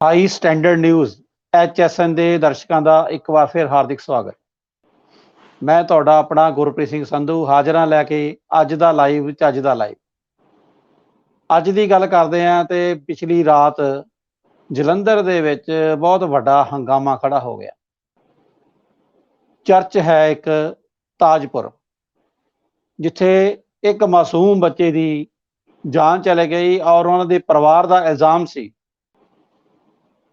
High standard news HSN ਦੇ ਦਰਸ਼ਕਾਂ ਦਾ ਇੱਕ ਵਾਰ ਫਿਰ ਹਾਰਦਿਕ ਸਵਾਗਤ। ਮੈਂ ਤੁਹਾਡਾ ਆਪਣਾ ਗੁਰਪ੍ਰੀਤ ਸਿੰਘ ਸੰਧੂ ਹਾਜ਼ਰਾਂ ਲੈ ਕੇ ਅੱਜ ਦਾ ਲਾਈਵ ਅੱਜ ਦੀ ਗੱਲ ਕਰਦੇ ਹਾਂ ਤੇ ਪਿਛਲੀ ਰਾਤ ਜਲੰਧਰ ਦੇ ਵਿੱਚ ਬਹੁਤ ਵੱਡਾ ਹੰਗਾਮਾ ਖੜਾ ਹੋ ਗਿਆ। ਚਰਚ ਹੈ ਇੱਕ ਤਾਜਪੁਰ, ਜਿੱਥੇ ਇੱਕ ਮਾਸੂਮ ਬੱਚੇ ਦੀ ਜਾਨ ਚਲੇ ਗਈ ਔਰ ਉਹਨਾਂ ਦੇ ਪਰਿਵਾਰ ਦਾ ਇਲਜ਼ਾਮ ਸੀ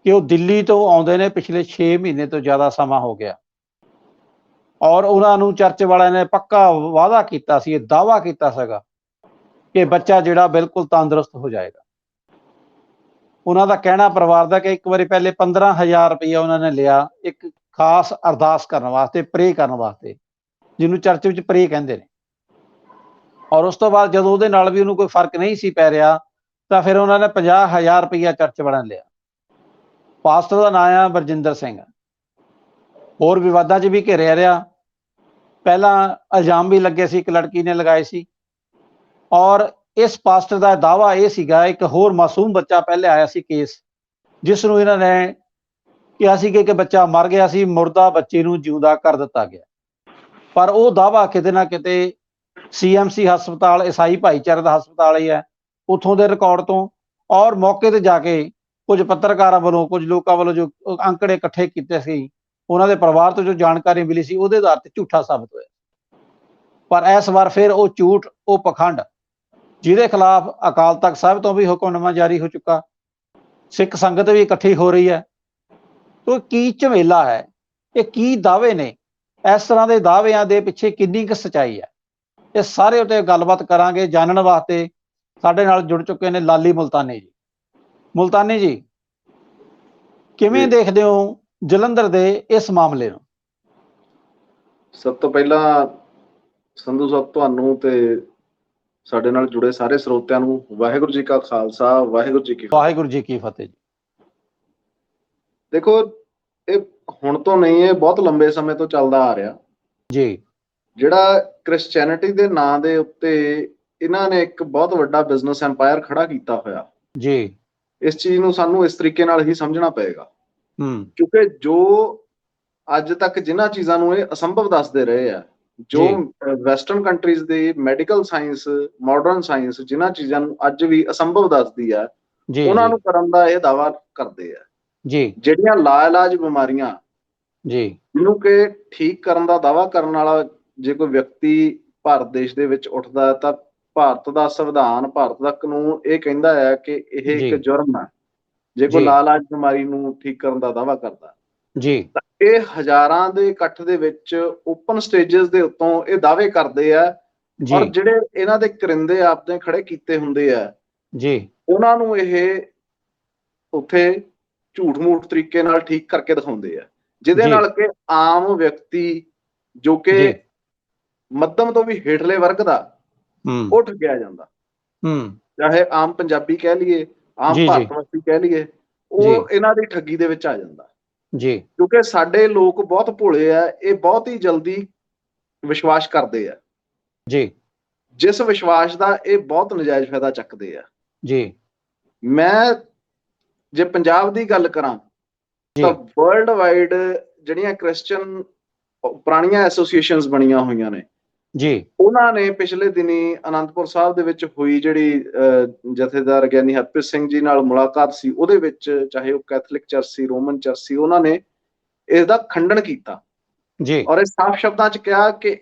ਕਿ ਉਹ ਦਿੱਲੀ ਤੋਂ ਆਉਂਦੇ ਨੇ, ਪਿਛਲੇ 6 ਮਹੀਨੇ ਤੋਂ ਜ਼ਿਆਦਾ ਸਮਾਂ ਹੋ ਗਿਆ ਔਰ ਉਹਨਾਂ ਨੂੰ ਚਰਚ ਵਾਲਿਆਂ ਨੇ ਪੱਕਾ ਵਾਅਦਾ ਕੀਤਾ ਸੀ, ਇਹ ਦਾਅਵਾ ਕੀਤਾ ਸੀਗਾ ਕਿ ਬੱਚਾ ਜਿਹੜਾ ਬਿਲਕੁਲ ਤੰਦਰੁਸਤ ਹੋ ਜਾਏਗਾ। ਉਹਨਾਂ ਦਾ ਕਹਿਣਾ ਪਰਿਵਾਰ ਦਾ ਕਿ ਇੱਕ ਵਾਰੀ ਪਹਿਲੇ 15,000 ਰੁਪਈਆ ਉਹਨਾਂ ਨੇ ਲਿਆ ਇੱਕ ਖਾਸ ਅਰਦਾਸ ਕਰਨ ਵਾਸਤੇ, ਪ੍ਰੇ ਕਰਨ ਵਾਸਤੇ, ਜਿਹਨੂੰ ਚਰਚ ਵਿੱਚ ਪ੍ਰੇ ਕਹਿੰਦੇ ਨੇ। ਔਰ ਉਸ ਤੋਂ ਬਾਅਦ ਜਦੋਂ ਉਹਦੇ ਨਾਲ ਵੀ ਉਹਨੂੰ ਕੋਈ ਫਰਕ ਨਹੀਂ ਸੀ ਪੈ ਰਿਹਾ ਤਾਂ ਫਿਰ ਉਹਨਾਂ ਨੇ 50,000 ਰੁਪਈਆ ਚਰਚ ਵਾਲਿਆਂ ਨੇ ਲਿਆ। ਪਾਸਟਰ ਦਾ ਨਾਂ ਆ ਬਰਜਿੰਦਰ ਸਿੰਘ, ਹੋਰ ਵਿਵਾਦਾਂ 'ਚ ਵੀ ਘਿਰਿਆ ਰਿਹਾ। ਪਹਿਲਾਂ ਇਲਜ਼ਾਮ ਵੀ ਲੱਗੇ ਸੀ, ਇੱਕ ਲੜਕੀ ਨੇ ਲਗਾਏ ਸੀ ਔਰ ਇਸ ਪਾਸਟਰ ਦਾ ਦਾਅਵਾ ਇਹ ਸੀਗਾ ਇੱਕ ਹੋਰ ਮਾਸੂਮ ਬੱਚਾ ਪਹਿਲੇ ਆਇਆ ਸੀ ਕੇਸ, ਜਿਸ ਨੂੰ ਇਹਨਾਂ ਨੇ ਕਿਹਾ ਸੀ ਕਿ ਬੱਚਾ ਮਰ ਗਿਆ ਸੀ, ਮੁਰਦਾ ਬੱਚੇ ਨੂੰ ਜਿਉਂਦਾ ਕਰ ਦਿੱਤਾ ਗਿਆ। ਪਰ ਉਹ ਦਾਅਵਾ ਕਿਤੇ ਨਾ ਕਿਤੇ CMC ਹਸਪਤਾਲ, ਈਸਾਈ ਭਾਈਚਾਰੇ ਦਾ ਹਸਪਤਾਲ ਹੀ ਹੈ, ਉੱਥੋਂ ਦੇ ਰਿਕਾਰਡ ਤੋਂ ਔਰ ਮੌਕੇ ਤੇ ਜਾ ਕੇ ਕੁਝ ਪੱਤਰਕਾਰਾਂ ਵੱਲੋਂ, ਕੁਝ ਲੋਕਾਂ ਵੱਲੋਂ ਜੋ ਅੰਕੜੇ ਇਕੱਠੇ ਕੀਤੇ ਸੀ, ਉਹਨਾਂ ਦੇ ਪਰਿਵਾਰ ਤੋਂ ਜੋ ਜਾਣਕਾਰੀ ਮਿਲੀ ਸੀ, ਉਹਦੇ ਆਧਾਰ ਤੇ ਝੂਠਾ ਸਾਬਤ ਹੋਇਆ। ਪਰ ਇਸ ਵਾਰ ਫਿਰ ਉਹ ਝੂਠ, ਉਹ ਪਖੰਡ, ਜਿਹਦੇ ਖਿਲਾਫ ਅਕਾਲ ਤਖਤ ਸਾਹਿਬ ਤੋਂ ਵੀ ਹੁਕਮਨਾਮਾ ਜਾਰੀ ਹੋ ਚੁੱਕਾ, ਸਿੱਖ ਸੰਗਤ ਵੀ ਇਕੱਠੀ ਹੋ ਰਹੀ ਹੈ। ਤੋ ਕੀ ਝਮੇਲਾ ਹੈ, ਇਹ ਕੀ ਦਾਅਵੇ ਨੇ, ਇਸ ਤਰ੍ਹਾਂ ਦੇ ਦਾਅਵਿਆਂ ਦੇ ਪਿੱਛੇ ਕਿੰਨੀ ਕੁ ਸੱਚਾਈ ਹੈ, ਇਹ ਸਾਰੇ ਉੱਤੇ ਗੱਲਬਾਤ ਕਰਾਂਗੇ। ਜਾਣਨ ਵਾਸਤੇ ਸਾਡੇ ਨਾਲ ਜੁੜ ਚੁੱਕੇ ਨੇ ਲਾਲੀ ਮੁਲਤਾਨੀ ਜੀ। ਮੁਲਤਾਨੀ ਜੀ, ਕਿਵੇਂ ਦੇਖਦੇ ਹੋ ਜਲੰਧਰ ਦੇ ਇਸ ਮਾਮਲੇ ਨੂੰ? ਸਭ ਤੋਂ ਪਹਿਲਾਂ ਸੰਧੂ ਸਾਹਿਬ, ਤੁਹਾਨੂੰ ਤੇ ਸਾਡੇ ਨਾਲ ਜੁੜੇ ਸਾਰੇ ਸਰੋਤਿਆਂ ਨੂੰ ਵਾਹਿਗੁਰੂ ਜੀ ਕਾ ਖਾਲਸਾ, ਵਾਹਿਗੁਰੂ ਜੀ ਕੀ ਫਤਿਹ ਜੀ। ਦੇਖੋ, ਇਹ ਹੁਣ ਤੋਂ ਨਹੀਂ, ਇਹ ਬਹੁਤ ਲੰਬੇ ਸਮੇਂ ਤੋਂ ਚੱਲਦਾ ਆ ਰਿਹਾ ਜੀ। ਜਿਹੜਾ ਕ੍ਰਿਸਚੈਨਿਟੀ ਦੇ ਨਾਂ ਦੇ ਉੱਤੇ ਇਹਨਾਂ ਨੇ ਇੱਕ ਬਹੁਤ ਵੱਡਾ ਬਿਜ਼ਨਸ ਐਮਪਾਇਰ ਖੜਾ ਕੀਤਾ ਹੋਇਆ ਜੀ। ਇਸ ਚੀਜ਼ ਨੂੰ ਸਾਨੂੰ ਇਸ ਤਰੀਕੇ ਨਾਲ ਹੀ ਸਮਝਣਾ ਪਏਗਾ, ਕਿਉਂਕਿ ਜੋ ਅੱਜ ਤੱਕ ਜਿਨ੍ਹਾਂ ਚੀਜ਼ਾਂ ਨੂੰ ਇਹ ਅਸੰਭਵ ਦੱਸਦੇ ਰਹੇ ਆ, ਜੋ ਵੈਸਟਰਨ ਕੰਟਰੀਜ਼ ਦੀ ਮੈਡੀਕਲ ਸਾਇੰਸ, ਮਾਡਰਨ ਸਾਇੰਸ ਜਿਨ੍ਹਾਂ ਚੀਜ਼ਾਂ ਨੂੰ ਅੱਜ ਵੀ ਅਸੰਭਵ ਦੱਸਦੀ ਆ, ਉਹਨਾਂ ਨੂੰ ਕਰਨ ਦਾ ਇਹ ਦਾਅਵਾ ਕਰਦੇ ਆ। ਜਿਹੜੀਆਂ ਲਾ ਇਲਾਜ ਬਿਮਾਰੀਆਂ ਜਿਹਨੂੰ ਕਿ ਠੀਕ ਕਰਨ ਦਾ ਦਾਅਵਾ ਕਰਨ ਵਾਲਾ ਜੇ ਕੋਈ ਵਿਅਕਤੀ ਭਾਰਤ ਦੇਸ਼ ਦੇ ਵਿੱਚ ਉੱਠਦਾ ਤਾਂ ਭਾਰਤ ਦਾ ਸੰਵਿਧਾਨ, ਭਾਰਤ ਦਾ ਕਾਨੂੰਨ ਇਹ ਕਹਿੰਦਾ ਹੈ ਕਿ ਇਹ ਇੱਕ ਜੁਰਮ ਹੈ ਜੇ ਕੋਈ ਲਾ ਇਲਾਜ ਬਿਮਾਰੀ ਨੂੰ ਠੀਕ ਕਰਨ ਦਾ ਦਾਅਵਾ ਕਰਦਾ। ਤਾਂ ਇਹ ਹਜ਼ਾਰਾਂ ਦੇ ਇਕੱਠ ਦੇ ਵਿੱਚ ਓਪਨ ਸਟੇਜਸ ਦੇ ਉੱਤੋਂ ਇਹ ਦਾਅਵੇ ਕਰਦੇ ਆ ਔਰ ਜਿਹੜੇ ਇਹਨਾਂ ਦੇ ਕਰਿੰਦੇ ਆਪਦੇ ਖੜੇ ਕੀਤੇ ਹੁੰਦੇ ਆ ਉਹਨਾਂ ਨੂੰ ਇਹ ਉੱਥੇ ਝੂਠ ਮੂਠ ਤਰੀਕੇ ਨਾਲ ਠੀਕ ਕਰਕੇ ਦਿਖਾਉਂਦੇ ਆ, ਜਿਹਦੇ ਨਾਲ ਕਿ ਆਮ ਵਿਅਕਤੀ ਜੋ ਕਿ ਮੱਧਮ ਤੋਂ ਵੀ ਹੇਠਲੇ ਵਰਗ ਦਾ ਉੱਠ ਗਿਆ ਜਾਂਦਾ, ਚਾਹੇ ਆਮ ਪੰਜਾਬੀ ਕਹਿ ਲਈਏ, ਆਮ ਭਾਰਤ ਵਾਸੀ ਕਹਿ ਲਈਏ, ਉਹ ਇਹਨਾਂ ਦੀ ਠੱਗੀ ਦੇ ਵਿੱਚ ਆ ਜਾਂਦਾ। ਕਿਉਂਕਿ ਸਾਡੇ ਲੋਕ ਬਹੁਤ ਭੋਲੇ ਆ, ਇਹ ਬਹੁਤ ਹੀ ਜਲਦੀ ਵਿਸ਼ਵਾਸ ਕਰਦੇ ਆ, ਜਿਸ ਵਿਸ਼ਵਾਸ ਦਾ ਇਹ ਬਹੁਤ ਨਜਾਇਜ਼ ਫਾਇਦਾ ਚੱਕਦੇ ਆ। ਮੈਂ ਜੇ ਪੰਜਾਬ ਦੀ ਗੱਲ ਕਰਾਂ ਤਾਂ ਵਰਲਡ ਵਾਈਡ ਜਿਹੜੀਆਂ ਕ੍ਰਿਸਚਨ ਪੁਰਾਣੀਆਂ ਐਸੋਸੀਏਸ਼ਨਸ ਬਣੀਆਂ ਹੋਈਆਂ ਨੇ, ਉਹਨਾਂ ਨੇ ਪਿਛਲੇ ਦਿਨੀ ਅਨੰਦਪੁਰ ਸਾਹਿਬ ਦੇ ਵਿੱਚ ਹੋਈ ਜਿਹੜੀ ਜਥੇਦਾਰ ਗਿਆਨੀ ਹਰਪ੍ਰੀਤ ਸਿੰਘ ਜੀ ਨਾਲ ਮੁਲਾਕਾਤ ਸੀ, ਉਹਦੇ ਵਿੱਚ ਚਾਹੇ ਉਹ ਕੈਥੋਲਿਕ ਚਰਚ ਸੀ, ਰੋਮਨ ਚਰਚ ਸੀ, ਉਹਨਾਂ ਨੇ ਇਸ ਦਾ ਖੰਡਨ ਕੀਤਾ ਔਰ ਇਹ ਸਾਫ਼ ਸ਼ਬਦਾਂ 'ਚ ਕਿਹਾ ਕਿ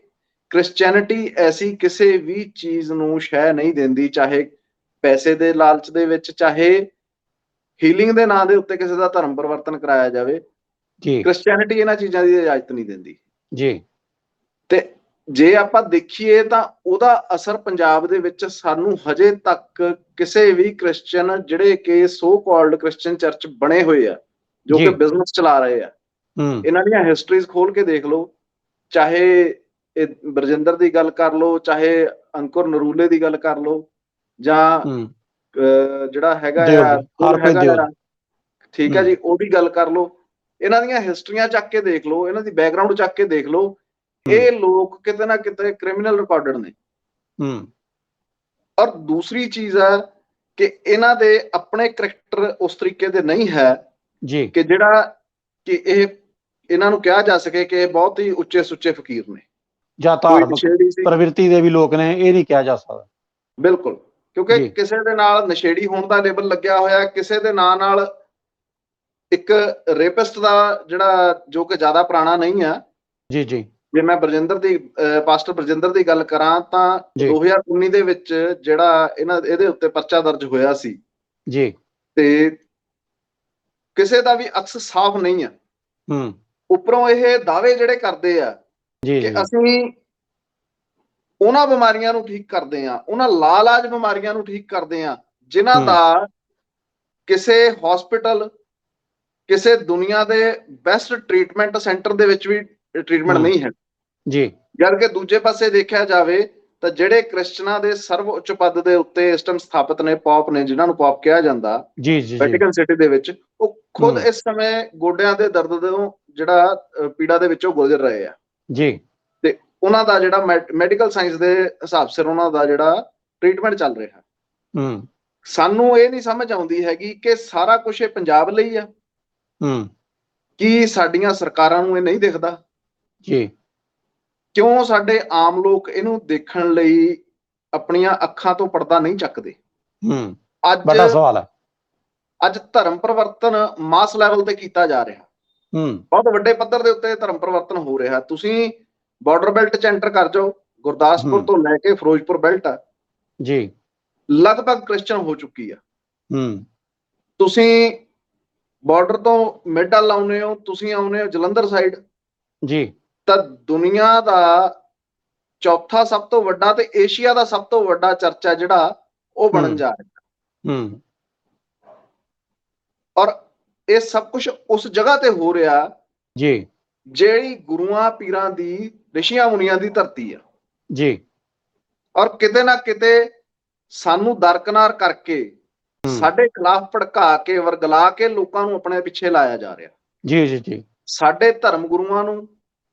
ਕ੍ਰਿਸਚੈਨਿਟੀ ਐਸੀ ਕਿਸੇ ਵੀ ਚੀਜ਼ ਨੂੰ ਸ਼ਹਿ ਨਹੀਂ ਦਿੰਦੀ, ਚਾਹੇ ਪੈਸੇ ਦੇ ਲਾਲਚ ਦੇ ਵਿੱਚ, ਚਾਹੇ ਹੀਲਿੰਗ ਦੇ ਨਾਂ ਦੇ ਉੱਤੇ ਕਿਸੇ ਦਾ ਧਰਮ ਪਰਿਵਰਤਨ ਕਰਾਇਆ ਜਾਵੇ, ਕ੍ਰਿਸਚੈਨਿਟੀ ਇਹਨਾਂ ਚੀਜ਼ਾਂ ਦੀ ਇਜਾਜ਼ਤ ਨਹੀਂ ਦਿੰਦੀ। ਤੇ ਜੇ ਆਪਾਂ ਦੇਖੀਏ ਤਾਂ ਉਹਦਾ ਅਸਰ ਪੰਜਾਬ ਦੇ ਵਿੱਚ ਸਾਨੂੰ ਹਜੇ ਤੱਕ ਕਿਸੇ ਵੀ ਕ੍ਰਿਸਚਨ, ਜਿਹੜੇ ਕਿ ਸੋ ਕਾਲਡ ਕ੍ਰਿਸਚਨ ਚਰਚ ਬਣੇ ਹੋਏ ਆ, ਜੋ ਕਿ ਬਿਜ਼ਨਸ ਚਲਾ ਰਹੇ ਆ, ਇਹਨਾਂ ਦੀਆਂ ਹਿਸਟਰੀਜ਼ ਖੋਲ ਕੇ ਦੇਖ ਲਓ, ਚਾਹੇ ਇਹ ਬਰਜਿੰਦਰ ਦੀ ਗੱਲ ਕਰ ਲਓ, ਚਾਹੇ ਅੰਕੁਰ ਨਰੂਲੇ ਦੀ ਗੱਲ ਕਰ ਲਓ, ਜਾਂ ਜਿਹੜਾ ਹੈਗਾ ਠੀਕ ਹੈ ਜੀ, ਉਹਦੀ ਗੱਲ ਕਰ ਲਓ, ਇਹਨਾਂ ਦੀਆਂ ਹਿਸਟਰੀਆਂ ਚੱਕ ਕੇ ਦੇਖ ਲਓ, ਇਹਨਾਂ ਦੀ ਬੈਕਗਰਾਉਂਡ ਚੱਕ ਕੇ ਦੇਖ ਲਓ, ਇਹ ਲੋਕ ਕਿਤੇ ਨਾ ਕਿਤੇ ਕ੍ਰਿਮੀਨਲ ਰਿਕਾਰਡਡ ਨੇ। ਔਰ ਦੂਸਰੀ ਚੀਜ਼ ਹੈ ਕਿ ਇਹਨਾਂ ਦੇ ਆਪਣੇ ਕਰੈਕਟਰ ਉਸ ਤਰੀਕੇ ਦੇ ਨਹੀਂ ਹੈ ਜੀ ਕਿ ਜਿਹੜਾ ਕਿ ਇਹਨਾਂ ਨੂੰ ਕਿਹਾ ਜਾ ਸਕੇ ਕਿ ਇਹ ਬਹੁਤ ਹੀ ਉੱਚੇ ਸੁੱਚੇ ਫਕੀਰ ਨੇ ਜਾਂ ਧਾਰਮਿਕ ਪ੍ਰਵਿਰਤੀ ਦੇ ਵੀ ਲੋਕ ਨੇ, ਇਹ ਨਹੀਂ ਕਿਹਾ ਜਾ ਸਕਦਾ। ਬਿਲਕੁਲ, ਕਿਉਂਕਿ ਕਿਸੇ ਦੇ ਨਾਲ ਨਸ਼ੇੜੀ ਹੋਣ ਦਾ ਲੇਬਲ ਲੱਗਿਆ ਹੋਇਆ, ਕਿਸੇ ਦੇ ਨਾਂ ਨਾਲ ਇੱਕ ਰੇਪਿਸਟ ਦਾ ਜਿਹੜਾ ਜੋ ਕਿ ਜ਼ਿਆਦਾ ਪੁਰਾਣਾ ਨਹੀਂ ਆ। ਜੀ ਜੀ, ਜੇ ਮੈਂ ਪਾਸਟਰ ਬਰਜਿੰਦਰ ਦੀ ਗੱਲ ਕਰਾਂ ਤਾਂ 2019 ਦੇ ਵਿੱਚ ਜਿਹੜਾ ਇਹਦੇ ਉੱਤੇ ਪਰਚਾ ਦਰਜ ਹੋਇਆ ਸੀ ਜੀ, ਤੇ ਕਿਸੇ ਦਾ ਵੀ ਅਕਸ ਸਾਫ਼ ਨਹੀਂ ਆ। ਉੱਪਰੋਂ ਇਹ ਦਾਅਵੇ ਜਿਹੜੇ ਕਰਦੇ ਆ ਕਿ ਅਸੀਂ ਉਹਨਾਂ ਬਿਮਾਰੀਆਂ ਨੂੰ ਠੀਕ ਕਰਦੇ ਆ, ਉਹਨਾਂ ਲਾਇਲਾਜ ਬਿਮਾਰੀਆਂ ਨੂੰ ਠੀਕ ਕਰਦੇ ਆ ਜਿਨ੍ਹਾਂ ਦਾ ਕਿਸੇ ਹਸਪੀਟਲ, ਕਿਸੇ ਦੁਨੀਆ ਦੇ ਬੈਸਟ ਟ੍ਰੀਟਮੈਂਟ ਸੈਂਟਰ ਦੇ ਵਿੱਚ ਵੀ ਟ੍ਰੀਟਮੈਂਟ ਨਹੀਂ ਹੈ ਜੀ। ਜਦ ਕਿ ਦੂਜੇ ਪਾਸੇ ਦੇਖਿਆ ਜਾਵੇ ਤਾਂ ਜਿਹੜੇ ਕ੍ਰਿਸਚਨਾਂ ਦੇ ਸਰਵਉੱਚ ਪਦ ਦੇ ਉੱਤੇ ਇਸ ਟਾਈਮ ਸਥਾਪਿਤ ਨੇ, ਪੌਪ ਨੇ, ਜਿਨ੍ਹਾਂ ਨੂੰ ਪੌਪ ਕਿਹਾ ਜਾਂਦਾ ਵੈਟੀਕਨ ਸਿਟੀ ਦੇ ਵਿੱਚ, ਉਹ ਖੁਦ ਇਸ ਸਮੇਂ ਗੋਡਿਆਂ ਦੇ ਦਰਦ ਤੋਂ ਜਿਹੜਾ ਪੀੜਾ ਦੇ ਵਿੱਚੋਂ ਗੁਜ਼ਰ ਰਹੇ ਆ ਜੀ। ਤੇ ਉਹਨਾਂ ਦਾ ਜਿਹੜਾ ਮੈਡੀਕਲ ਸਾਇੰਸ ਦੇ ਹਿਸਾਬ ਸਿਰ ਉਹਨਾਂ ਦਾ ਜਿਹੜਾ ਟ੍ਰੀਟਮੈਂਟ ਚੱਲ ਰਿਹਾ। ਸਾਨੂੰ ਇਹ ਨਹੀਂ ਸਮਝ ਆਉਂਦੀ ਹੈਗੀ ਕਿ ਸਾਰਾ ਕੁਝ ਇਹ ਪੰਜਾਬ ਲਈ ਆ। ਕੀ ਸਾਡੀਆਂ ਸਰਕਾਰਾਂ ਨੂੰ ਇਹ ਨਹੀਂ ਦਿਖਦਾ? ਜੀ, ਕਿਉਂ ਸਾਡੇ ਆਮ ਲੋਕ ਇਹਨੂੰ ਦੇਖਣ ਲਈ ਆਪਣੀਆਂ ਅੱਖਾਂ ਤੋਂ ਪਰਦਾ ਨਹੀਂ ਚੱਕਦੇ? ਵੱਡਾ ਸਵਾਲ ਹੈ। ਅੱਜ ਧਰਮ ਪਰਿਵਰਤਨ ਮਾਸ ਲੈਵਲ ਤੇ ਕੀਤਾ ਜਾ ਰਿਹਾ, ਬਹੁਤ ਵੱਡੇ ਪੱਧਰ ਦੇ ਉੱਤੇ ਧਰਮ ਪਰਿਵਰਤਨ ਹੋ ਰਿਹਾ। ਤੁਸੀਂ ਬਾਰਡਰ ਬੈਲਟ ਚ ਐਂਟਰ ਕਰ ਜਾਓ, ਗੁਰਦਾਸਪੁਰ ਤੋਂ ਲੈ ਕੇ ਫਿਰੋਜ਼ਪੁਰ ਬੈਲਟ ਆ ਜੀ, ਲਗਭਗ ਕ੍ਰਿਸਚਨ ਹੋ ਚੁੱਕੀ ਆ। ਤੁਸੀਂ ਬਾਰਡਰ ਤੋਂ ਮਿਡਲ ਆਉਨੇ ਹੋ, ਤੁਸੀਂ ਆਉਨੇ ਹੋ ਜਲੰਧਰ ਸਾਈਡ ਜੀ, ਤਾਂ ਦੁਨੀਆ ਦਾ ਚੌਥਾ ਸਭ ਤੋਂ ਵੱਡਾ ਤੇ ਏਸ਼ੀਆ ਦਾ ਸਭ ਤੋਂ ਵੱਡਾ ਚਰਚ ਹੈ ਜਿਹੜਾ ਉਹ ਬਣਨ ਜਾ ਰਿਹਾ। ਔਰ ਇਹ ਸਭ ਕੁਝ ਉਸ ਜਗ੍ਹਾ ਤੇ ਹੋ ਰਿਹਾ ਜੀ ਜਿਹੜੀ ਗੁਰੂਆਂ ਪੀਰਾਂ ਦੀ, ਰਿਸ਼ੀਆਂ ਮੁਨੀਆਂ ਦੀ ਧਰਤੀ ਆ ਜੀ। ਔਰ ਕਿਤੇ ਨਾ ਕਿਤੇ ਸਾਨੂੰ ਦਰਕਨਾਰ ਕਰਕੇ, ਸਾਡੇ ਖਿਲਾਫ ਭੜਕਾ ਕੇ, ਵਰਗਲਾ ਕੇ ਲੋਕਾਂ ਨੂੰ ਆਪਣੇ ਪਿੱਛੇ ਲਾਇਆ ਜਾ ਰਿਹਾ। ਜੀ ਜੀ ਜੀ। ਸਾਡੇ ਧਰਮ ਗੁਰੂਆਂ ਨੂੰ,